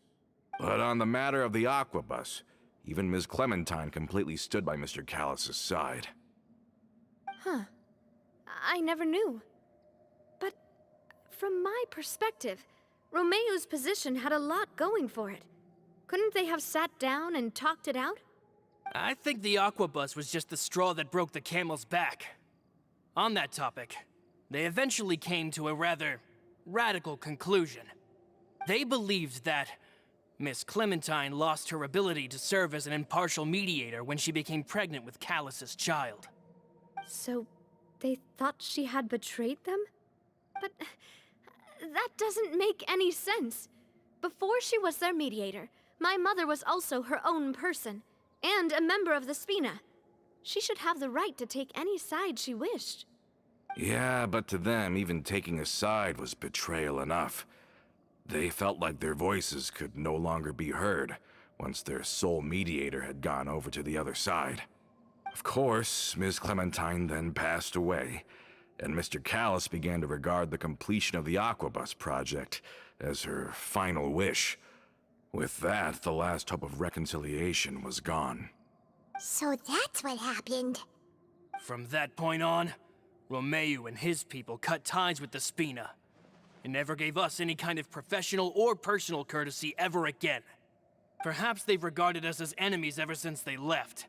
S9: But on the matter of the Aquabus, even Ms. Clementine completely stood by Mr. Callus's side.
S3: Huh. I never knew. But from my perspective, Romeu's position had a lot going for it. Couldn't they have sat down and talked it out?
S7: I think the Aquabus was just the straw that broke the camel's back. On that topic, they eventually came to a rather radical conclusion. They believed that Miss Clementine lost her ability to serve as an impartial mediator when she became pregnant with Callus's child.
S3: So, they thought she had betrayed them? But that doesn't make any sense. Before she was their mediator, my mother was also her own person, and a member of the Spina. She should have the right to take any side she wished.
S9: Yeah, but to them, even taking a side was betrayal enough. They felt like their voices could no longer be heard once their sole mediator had gone over to the other side. Of course, Ms. Clementine then passed away, and Mr. Callus began to regard the completion of the Aquabus project as her final wish. With that, the last hope of reconciliation was gone.
S6: So that's what happened.
S7: From that point on, Romeu and his people cut ties with the Spina, and never gave us any kind of professional or personal courtesy ever again. Perhaps they've regarded us as enemies ever since they left.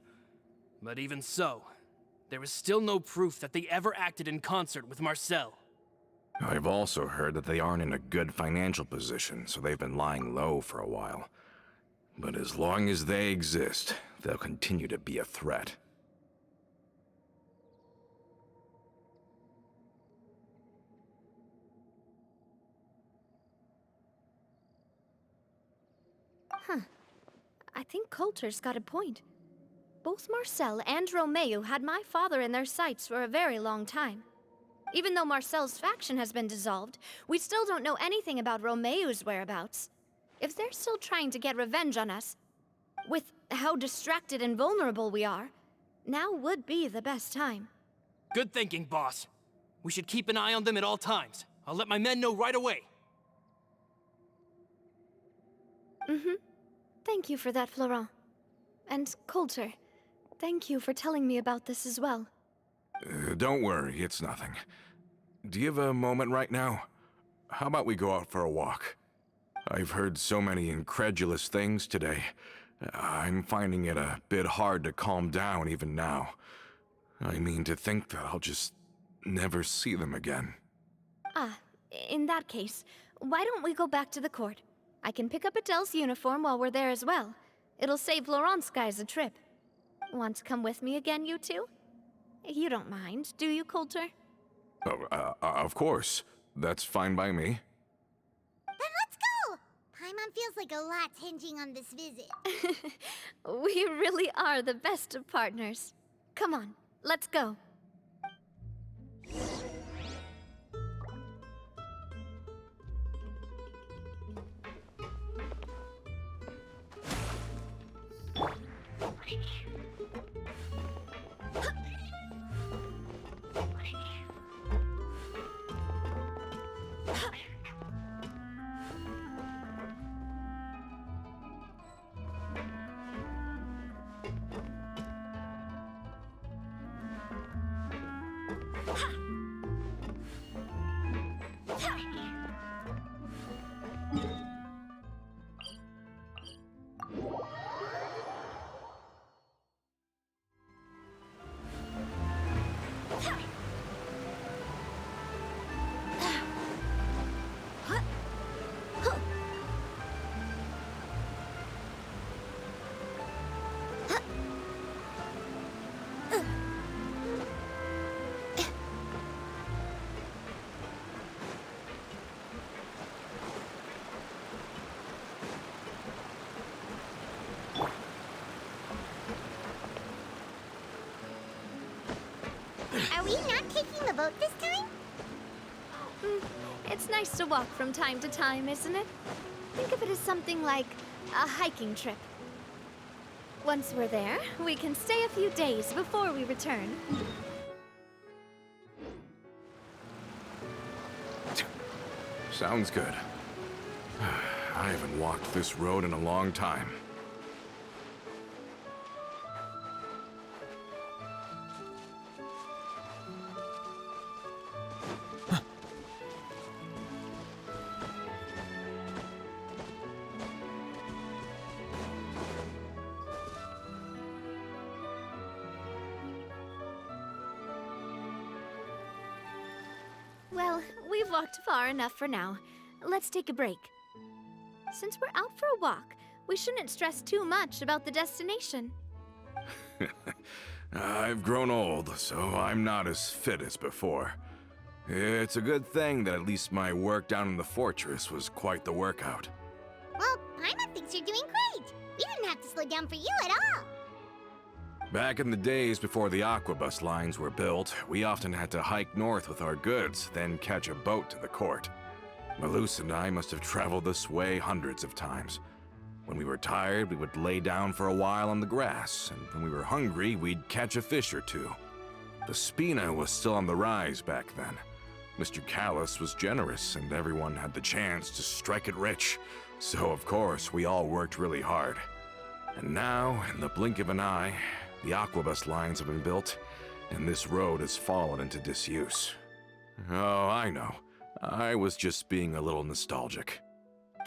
S7: But even so, there is still no proof that they ever acted in concert with Marcel.
S9: I've also heard that they aren't in a good financial position, so they've been lying low for a while. But as long as they exist, they'll continue to be a threat.
S3: Huh. I think Coulter's got a point. Both Marcel and Romeo had my father in their sights for a very long time. Even though Marcel's faction has been dissolved, we still don't know anything about Romeo's whereabouts. If they're still trying to get revenge on us, with how distracted and vulnerable we are, now would be the best time.
S7: Good thinking, boss. We should keep an eye on them at all times. I'll let my men know right away.
S3: Thank you for that, Florent. And Coulter, thank you for telling me about this as well.
S9: Don't worry, it's nothing. Do you have a moment right now? How about we go out for a walk? I've heard so many incredulous things today. I'm finding it a bit hard to calm down even now. I mean, to think that I'll just never see them again.
S3: Ah, in that case, why don't we go back to the court? I can pick up Adele's uniform while we're there as well. It'll save Laurent's guys a trip. Want to come with me again, you two? You don't mind, do you, Coulter?
S9: Oh, of course. That's fine by me.
S6: Then let's go! Paimon feels like a lot's hinging on this visit.
S3: We really are the best of partners. Come on, let's go.
S6: Are we not taking the boat this time?
S3: It's nice to walk from time to time, isn't it? Think of it as something like a hiking trip. Once we're there, we can stay a few days before we return.
S9: Sounds good. I haven't walked this road in a long time.
S3: Well, we've walked far enough for now. Let's take a break. Since we're out for a walk, we shouldn't stress too much about the destination.
S9: I've grown old, so I'm not as fit as before. It's a good thing that at least my work down in the fortress was quite the workout.
S6: Well, Paimon thinks you're doing great. We didn't have to slow down for you at all.
S9: Back in the days before the aquabus lines were built, we often had to hike north with our goods, then catch a boat to the court. Malus and I must have traveled this way hundreds of times. When we were tired, we would lay down for a while on the grass, and when we were hungry, we'd catch a fish or two. The Spina was still on the rise back then. Mr. Callis was generous, and everyone had the chance to strike it rich. So, of course, we all worked really hard. And now, in the blink of an eye, the aquabus lines have been built, and this road has fallen into disuse. Oh, I know. I was just being a little nostalgic.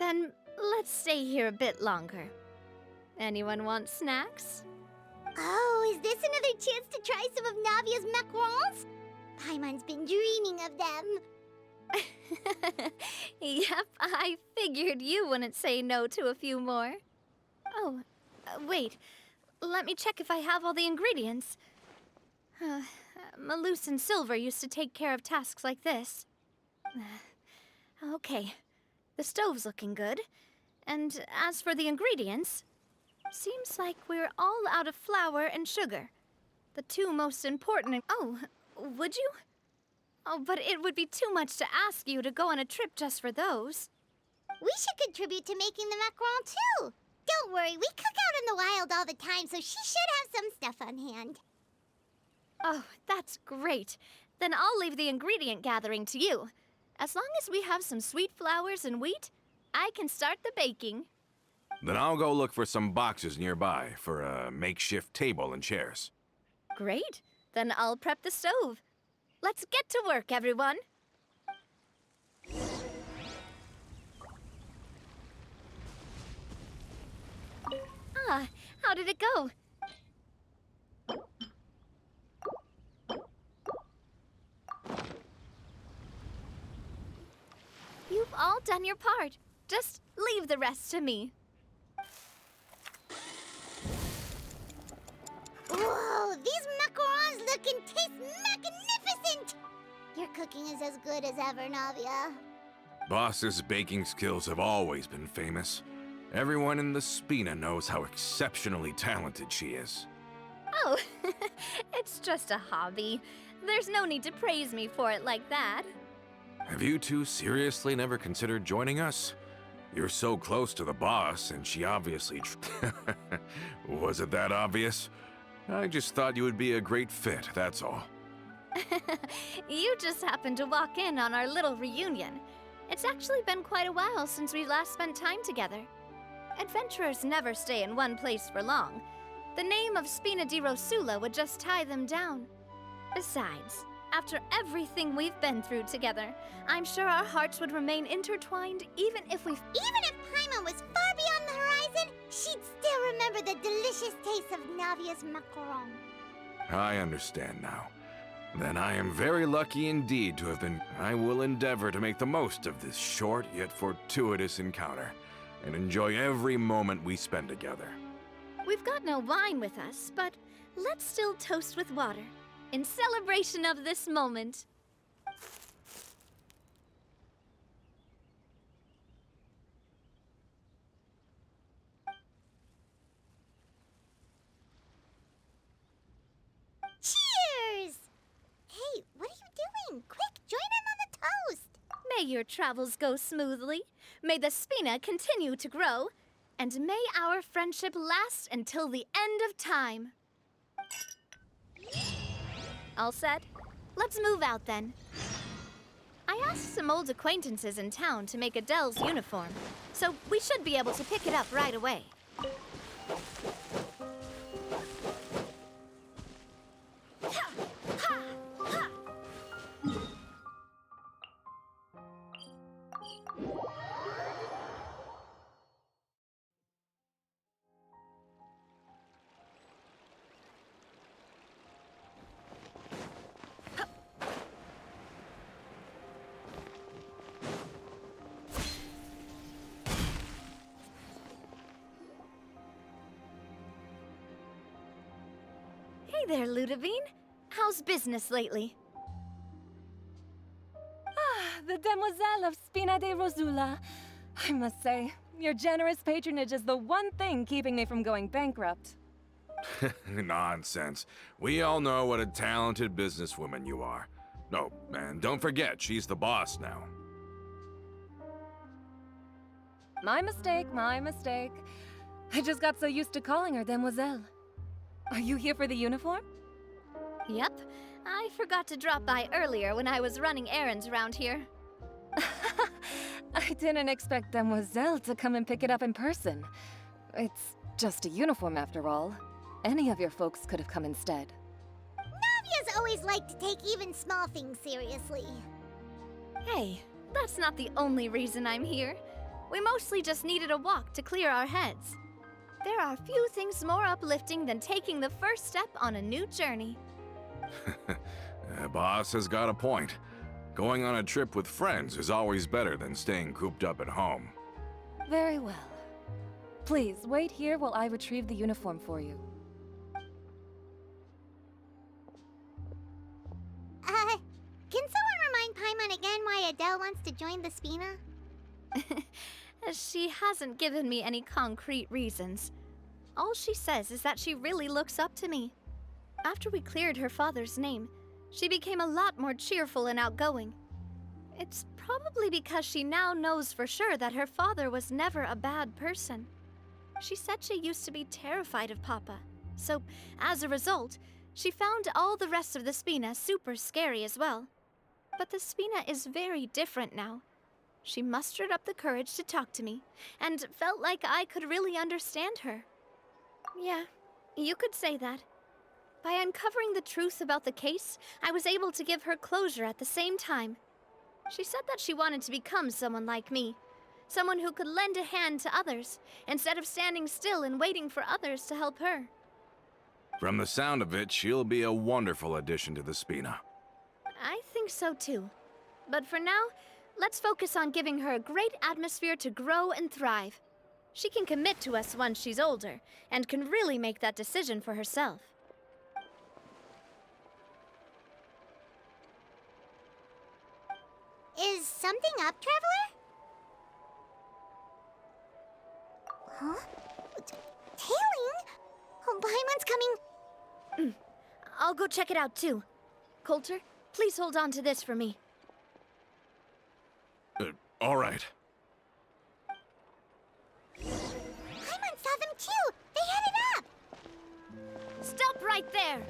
S3: Then let's stay here a bit longer. Anyone want snacks?
S6: Oh, is this another chance to try some of Navia's macarons? Paimon's been dreaming of them.
S3: Yep, I figured you wouldn't say no to a few more. Oh, wait. Let me check if I have all the ingredients. Malus and Silver used to take care of tasks like this. Okay, the stove's looking good. And as for the ingredients, Seems like we're all out of flour and sugar. The two most important. Oh, would you? Oh, but it would be too much to ask you to go on a trip just for those.
S6: We should contribute to making the macaron too. Don't worry, we cook out in the wild all the time, so she should have some stuff on hand.
S3: Oh, that's great. Then I'll leave the ingredient gathering to you. As long as we have some sweet flours and wheat, I can start the baking.
S9: Then I'll go look for some boxes nearby for a makeshift table and chairs.
S3: Great. Then I'll prep the stove. Let's get to work, everyone. Ah, how did it go? You've all done your part. Just leave the rest to me.
S6: Whoa, these macarons look and taste magnificent! Your cooking is as good as ever, Navia.
S9: Boss's baking skills have always been famous. Everyone in the Spina knows how exceptionally talented she is.
S3: Oh, it's just a hobby. There's no need to praise me for it like that.
S9: Have you two seriously never considered joining us? You're so close to the boss, and she obviously... Was it that obvious? I just thought you would be a great fit, that's all.
S3: You just happened to walk in on our little reunion. It's actually been quite a while since we last spent time together. Adventurers never stay in one place for long. The name of Spina di Rosula would just tie them down. Besides, after everything we've been through together, I'm sure our hearts would remain intertwined even if
S6: Even if Paimon was far beyond the horizon, she'd still remember the delicious taste of Navia's macaron.
S9: I understand now. Then I am very lucky indeed to have been... I will endeavor to make the most of this short yet fortuitous encounter, and enjoy every moment we spend together.
S3: We've got no wine with us, but let's still toast with water, in celebration of this moment.
S6: Cheers! Hey, what are you doing? Quick, join in on the toast!
S3: May your travels go smoothly, may the Spina continue to grow, and may our friendship last until the end of time. All set? Let's move out then. I asked some old acquaintances in town to make Adele's uniform, so we should be able to pick it up right away. Hey there, Ludovine. How's business lately?
S10: The Demoiselle of Spina de Rosula. I must say, your generous patronage is the one thing keeping me from going bankrupt.
S9: Nonsense. We all know what a talented businesswoman you are. No, and don't forget, she's the boss now.
S10: My mistake, my mistake. I just got so used to calling her Demoiselle. Are you here for the uniform?
S3: Yep. I forgot to drop by earlier when I was running errands around here.
S10: I didn't expect Demoiselle to come and pick it up in person. It's just a uniform after all. Any of your folks could have come instead.
S6: Navia's always liked to take even small things seriously.
S3: Hey, that's not the only reason I'm here. We mostly just needed a walk to clear our heads. There are few things more uplifting than taking the first step on a new journey.
S9: Boss has got a point. Going on a trip with friends is always better than staying cooped up at home.
S10: Very well. Please, wait here while I retrieve the uniform for you.
S6: Can someone remind Paimon again why Adele wants to join the Spina?
S3: She hasn't given me any concrete reasons. All she says is that she really looks up to me. After we cleared her father's name, she became a lot more cheerful and outgoing. It's probably because she now knows for sure that her father was never a bad person. She said she used to be terrified of Papa, so as a result, she found all the rest of the Spina super scary as well. But the Spina is very different now. She mustered up the courage to talk to me, and felt like I could really understand her. Yeah, you could say that. By uncovering the truth about the case, I was able to give her closure at the same time. She said that she wanted to become someone like me. Someone who could lend a hand to others, instead of standing still and waiting for others to help her.
S9: From the sound of it, she'll be a wonderful addition to the Spina.
S3: I think so too. But for now, let's focus on giving her a great atmosphere to grow and thrive. She can commit to us once she's older, and can really make that decision for herself.
S6: Is something up, Traveler? Huh? Tailing? Oh, Paimon's coming.
S3: I'll go check it out too. Coulter, please hold on to this for me.
S9: All right.
S6: Paimon saw them too! They headed up!
S3: Stop right there!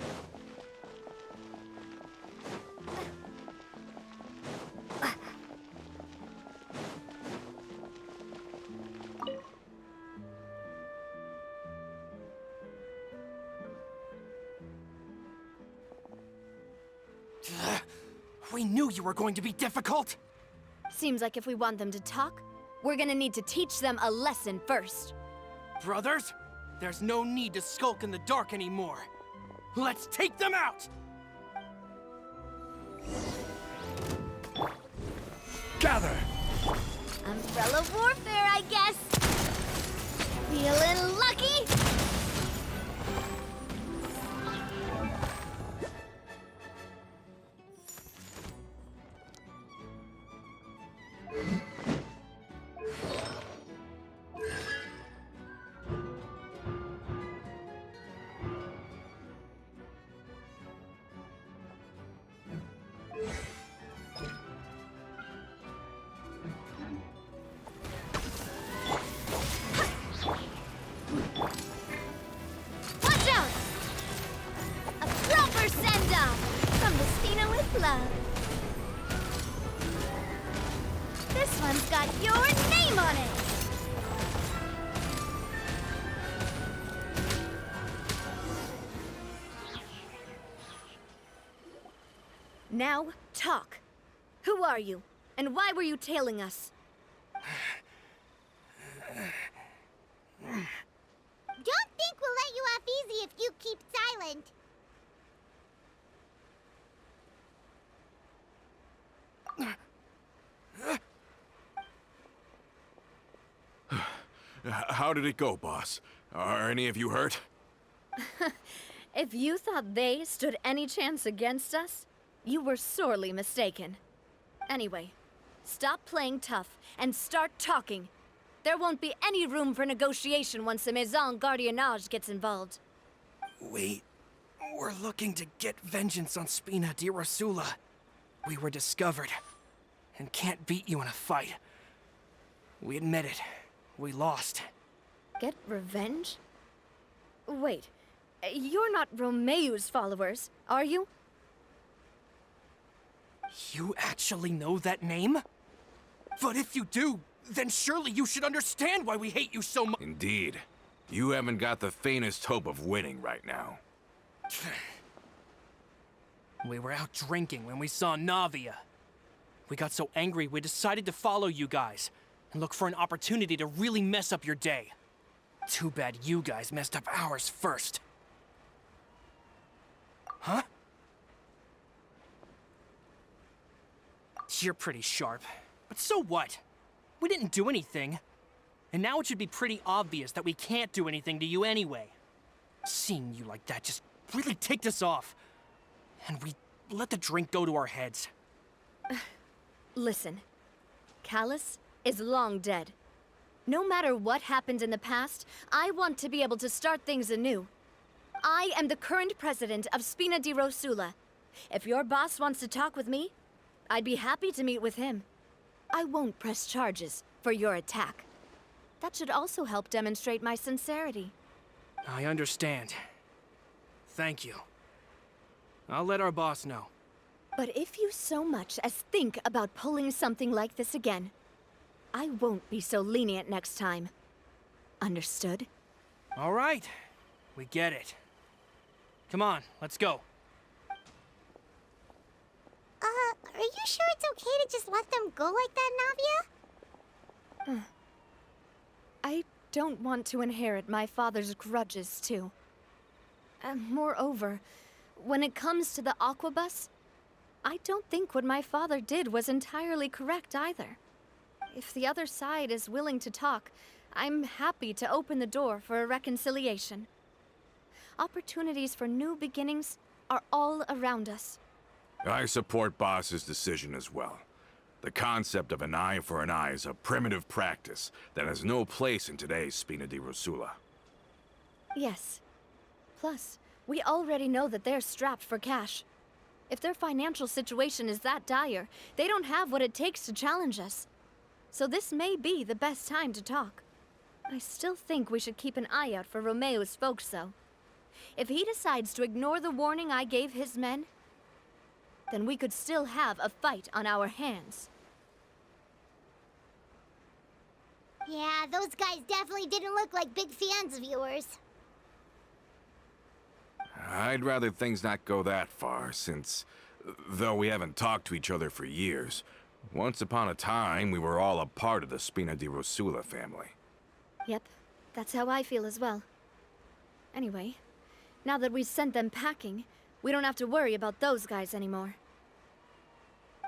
S7: We knew you were going to be difficult!
S3: Seems like if we want them to talk, we're gonna need to teach them a lesson first.
S7: Brothers, there's no need to skulk in the dark anymore. Let's take them out!
S9: Gather!
S3: Umbrella warfare, I guess! Feeling lucky? Watch out! A proper send-off from the Spina with love. This one's got your name on it! Now, talk. Who are you? And why were you tailing us?
S6: Don't think we'll let you off easy if you keep silent.
S9: How did it go, boss? Are any of you hurt?
S3: If you thought they stood any chance against us, you were sorely mistaken. Anyway, stop playing tough and start talking. There won't be any room for negotiation once the Maison Gardiennage gets involved.
S7: We're looking to get vengeance on Spina di Rosula. We were discovered, and can't beat you in a fight. We admit it. We lost.
S3: Get revenge? Wait, you're not Romeu's followers, are you?
S7: You actually know that name? But if you do, then surely you should understand why we hate you so much.
S9: Indeed. You haven't got the faintest hope of winning right now.
S7: We were out drinking when we saw Navia. We got so angry we decided to follow you guys and look for an opportunity to really mess up your day. Too bad you guys messed up ours first. Huh? You're pretty sharp, but so what? We didn't do anything. And now it should be pretty obvious that we can't do anything to you anyway. Seeing you like that just really ticked us off. And we let the drink go to our heads.
S3: Listen, Callus is long dead. No matter what happened in the past, I want to be able to start things anew. I am the current president of Spina di Rosula. If your boss wants to talk with me, I'd be happy to meet with him. I won't press charges for your attack. That should also help demonstrate my sincerity.
S7: I understand. Thank you. I'll let our boss know.
S3: But if you so much as think about pulling something like this again, I won't be so lenient next time. Understood?
S7: All right. We get it. Come on, let's go.
S6: Are you sure it's okay to just let them go like that, Navia?
S3: I don't want to inherit my father's grudges, too. Moreover, when it comes to the Aquabus, I don't think what my father did was entirely correct either. If the other side is willing to talk, I'm happy to open the door for a reconciliation. Opportunities for new beginnings are all around us.
S9: I support Boss's decision as well. The concept of an eye for an eye is a primitive practice that has no place in today's Spina di Rosula.
S3: Yes. Plus, we already know that they're strapped for cash. If their financial situation is that dire, they don't have what it takes to challenge us. So this may be the best time to talk. I still think we should keep an eye out for Romeo's folks, though. If he decides to ignore the warning I gave his men, then we could still have a fight on our hands.
S6: Yeah, those guys definitely didn't look like big fans of yours.
S9: I'd rather things not go that far, since, though we haven't talked to each other for years, once upon a time we were all a part of the Spina di Rosula family.
S3: Yep, that's how I feel as well. Anyway, now that we've sent them packing, we don't have to worry about those guys anymore.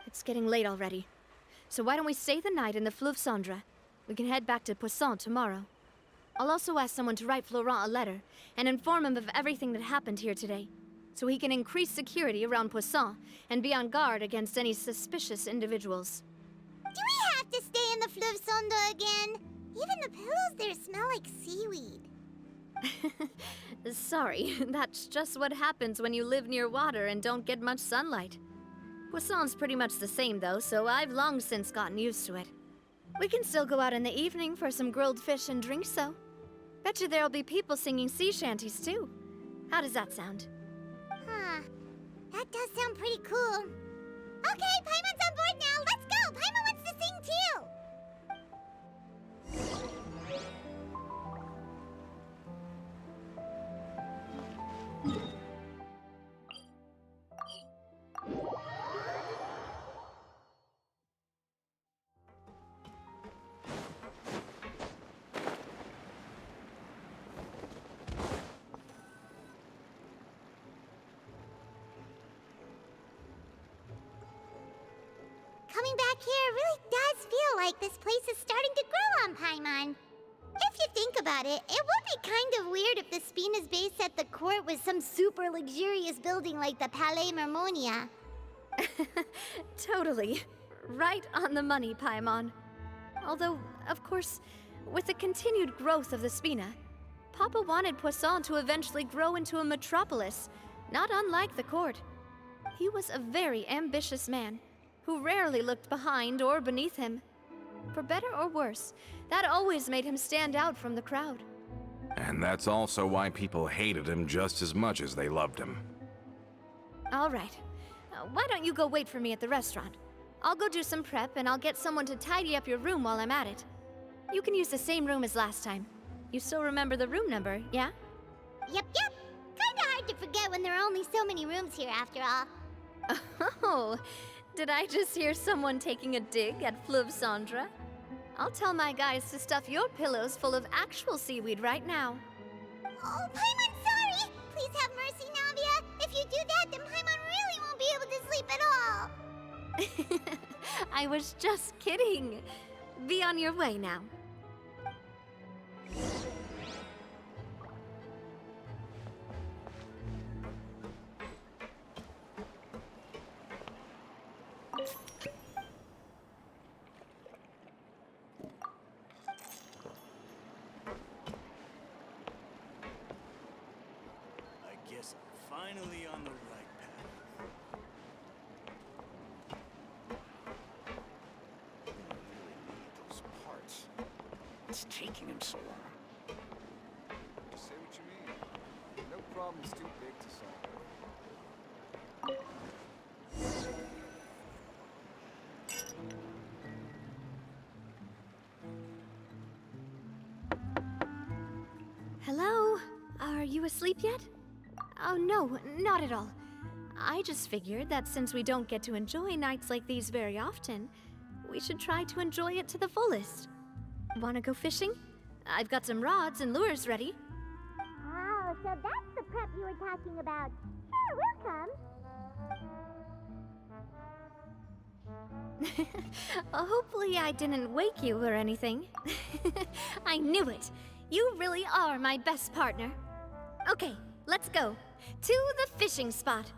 S3: It's getting late already, so why don't we stay the night in the Fleuve Cendre? We can head back to Poisson tomorrow. I'll also ask someone to write Florent a letter and inform him of everything that happened here today, so he can increase security around Poisson and be on guard against any suspicious individuals.
S6: Do we have to stay in the Fleuve Cendre again? Even the pillows there smell like seaweed.
S3: Sorry, that's just what happens when you live near water and don't get much sunlight. Poisson's pretty much the same though, so I've long since gotten used to it. We can still go out in the evening for some grilled fish and drinks though. Bet you there'll be people singing sea shanties too. How does that sound?
S6: Huh. That does sound pretty cool. Okay, Paimon's on board now. Let's go. Paimon wants to sing too. Coming back here really does feel like this place is starting to grow on Paimon. If you think about it, it would be kind of weird if the Spina's base at the court was some super luxurious building like the Palais Mermonia.
S3: Totally. Right on the money, Paimon. Although, of course, with the continued growth of the Spina, Papa wanted Poisson to eventually grow into a metropolis, not unlike the court. He was a very ambitious man, who rarely looked behind or beneath him. For better or worse, that always made him stand out from the crowd.
S9: And that's also why people hated him just as much as they loved him.
S3: All right. Why don't you go wait for me at the restaurant? I'll go do some prep and I'll get someone to tidy up your room while I'm at it. You can use the same room as last time. You still remember the room number, yeah?
S6: Yep. Kinda hard to forget when there are only so many rooms here after all.
S3: Oh, did I just hear someone taking a dig at Fleuve Cendre? I'll tell my guys to stuff your pillows full of actual seaweed right now.
S6: Oh, Paimon, sorry! Please have mercy, Navia. If you do that, then Paimon really won't be able to sleep at all.
S3: I was just kidding. Be on your way now.
S11: finally on the right path. I really need those parts. It's taking him so long.
S12: Just say what you mean. No problem's too big to solve.
S3: Hello? Are you asleep yet? Oh, no, not at all. I just figured that since we don't get to enjoy nights like these very often, we should try to enjoy it to the fullest. Wanna go fishing? I've got some rods and lures ready.
S6: Oh, so that's the prep you were talking about. Sure, we'll come.
S3: Hopefully I didn't wake you or anything. I knew it. You really are my best partner. Okay, let's go. To the fishing spot.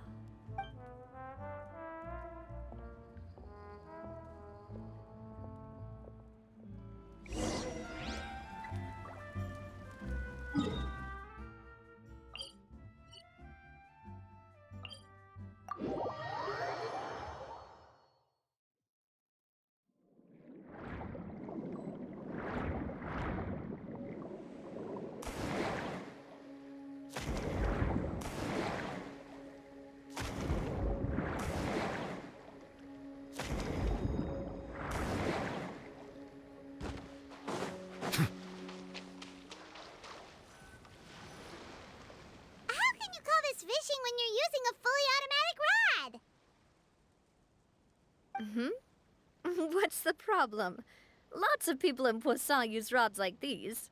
S6: Fishing when you're using a fully automatic rod.
S3: What's the problem? Lots of people in Poisson use rods like these.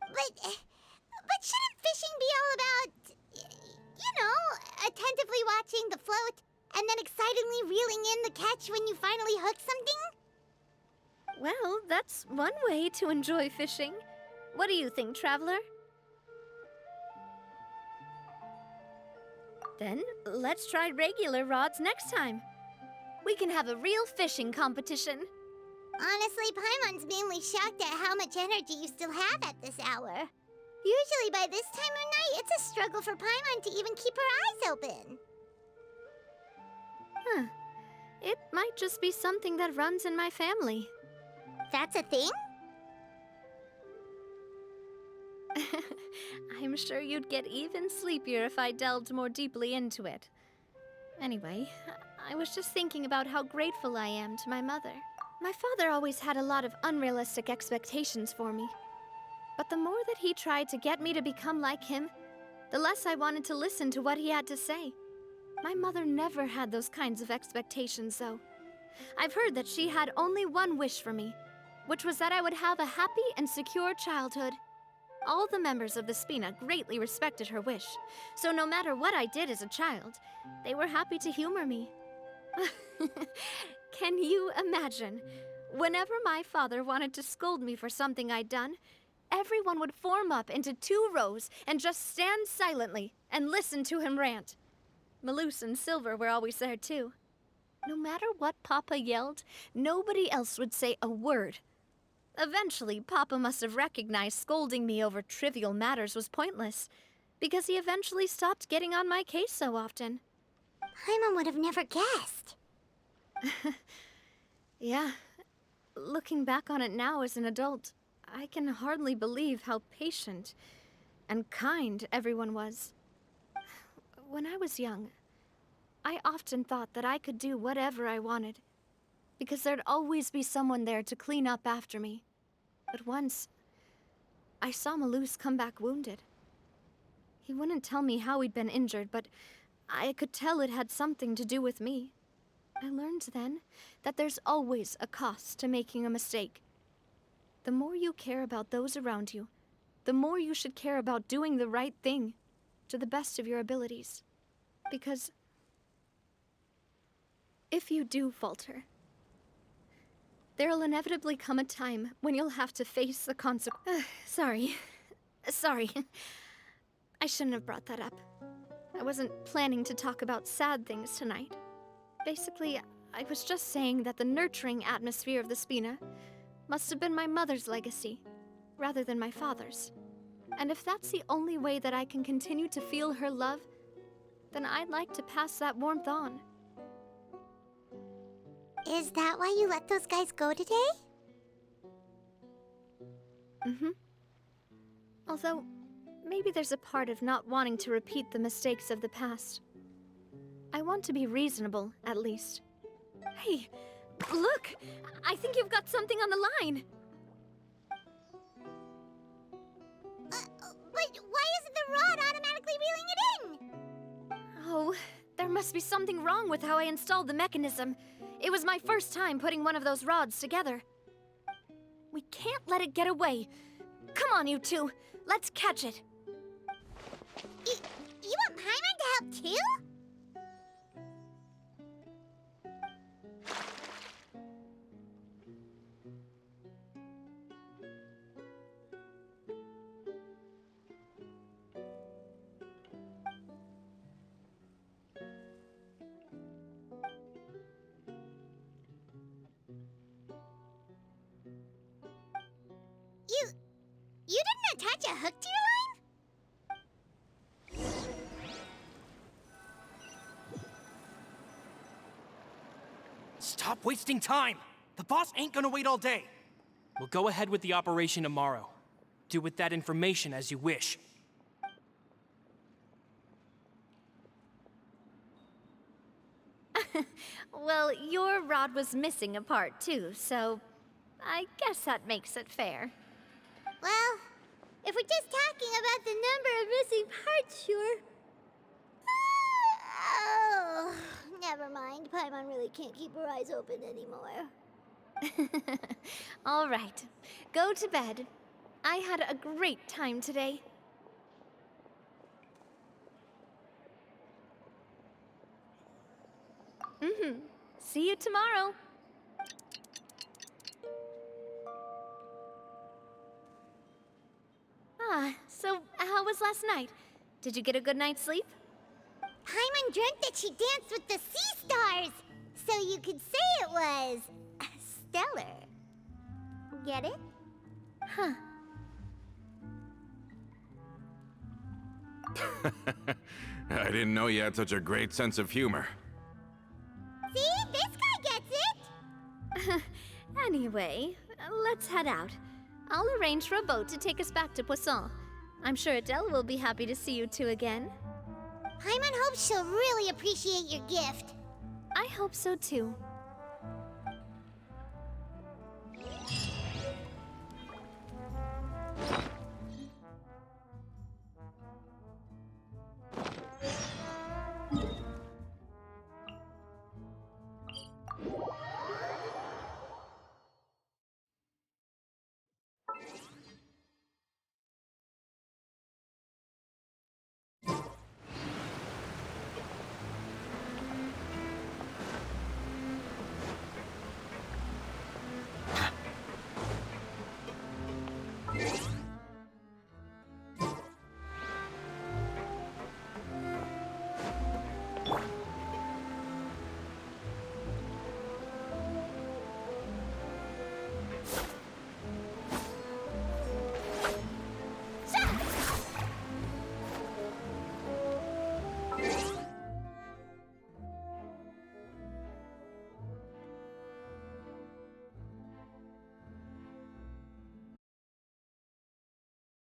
S6: But shouldn't fishing be all about, you know, attentively watching the float and then excitedly reeling in the catch when you finally hook something?
S3: Well, that's one way to enjoy fishing. What do you think, Traveler? Then, let's try regular rods next time. We can have a real fishing competition.
S6: Honestly, Paimon's mainly shocked at how much energy you still have at this hour. Usually by this time of night, it's a struggle for Paimon to even keep her eyes open.
S3: Huh. It might just be something that runs in my family.
S6: That's a thing?
S3: I'm sure you'd get even sleepier if I delved more deeply into it. Anyway, I was just thinking about how grateful I am to my mother. My father always had a lot of unrealistic expectations for me. But the more that he tried to get me to become like him, the less I wanted to listen to what he had to say. My mother never had those kinds of expectations, though. I've heard that she had only one wish for me, which was that I would have a happy and secure childhood. All the members of the Spina greatly respected her wish, so no matter what I did as a child, they were happy to humor me. Can you imagine? Whenever my father wanted to scold me for something I'd done, everyone would form up into 2 rows and just stand silently and listen to him rant. Malouse and Silver were always there too. No matter what Papa yelled, nobody else would say a word. Eventually, Papa must have recognized scolding me over trivial matters was pointless, because he eventually stopped getting on my case so often.
S6: Paimon would have never guessed.
S3: Yeah. Looking back on it now as an adult, I can hardly believe how patient and kind everyone was. When I was young, I often thought that I could do whatever I wanted, because there'd always be someone there to clean up after me. But once, I saw Malouse come back wounded. He wouldn't tell me how he'd been injured, but I could tell it had something to do with me. I learned then that there's always a cost to making a mistake. The more you care about those around you, the more you should care about doing the right thing to the best of your abilities. Because if you do falter, there'll inevitably come a time when you'll have to face the consequences. Sorry. I shouldn't have brought that up. I wasn't planning to talk about sad things tonight. Basically, I was just saying that the nurturing atmosphere of the Spina must have been my mother's legacy, rather than my father's. And if that's the only way that I can continue to feel her love, then I'd like to pass that warmth on.
S6: Is that why you let those guys go today?
S3: Mm-hmm. Although, maybe there's a part of not wanting to repeat the mistakes of the past. I want to be reasonable, at least. Hey, look! I think you've got something on the line!
S6: But why isn't the rod automatically reeling it in?
S3: Oh, there must be something wrong with how I installed the mechanism. It was my first time putting one of those rods together. We can't let it get away. Come on, you two. Let's catch it.
S6: You want Paimon to help too? You didn't attach a hook to your line?
S7: Stop wasting time! The boss ain't gonna wait all day. We'll go ahead with the operation tomorrow. Do with that information as you wish.
S3: Well, your rod was missing a part too, so I guess that makes it fair.
S6: Well, if we're just talking about the number of missing parts, sure. Oh, never mind. Paimon really can't keep her eyes open anymore.
S3: All right, go to bed. I had a great time today. See you tomorrow. So how was last night? Did you get a good night's sleep?
S6: Paimon dreamt that she danced with the sea stars, so you could say it was stellar. Get it?
S3: Huh.
S9: I didn't know you had such a great sense of humor.
S6: See? This guy gets it!
S3: Anyway, let's head out. I'll arrange for a boat to take us back to Poisson. I'm sure Adele will be happy to see you two again.
S6: Paimon hopes she'll really appreciate your gift.
S3: I hope so too.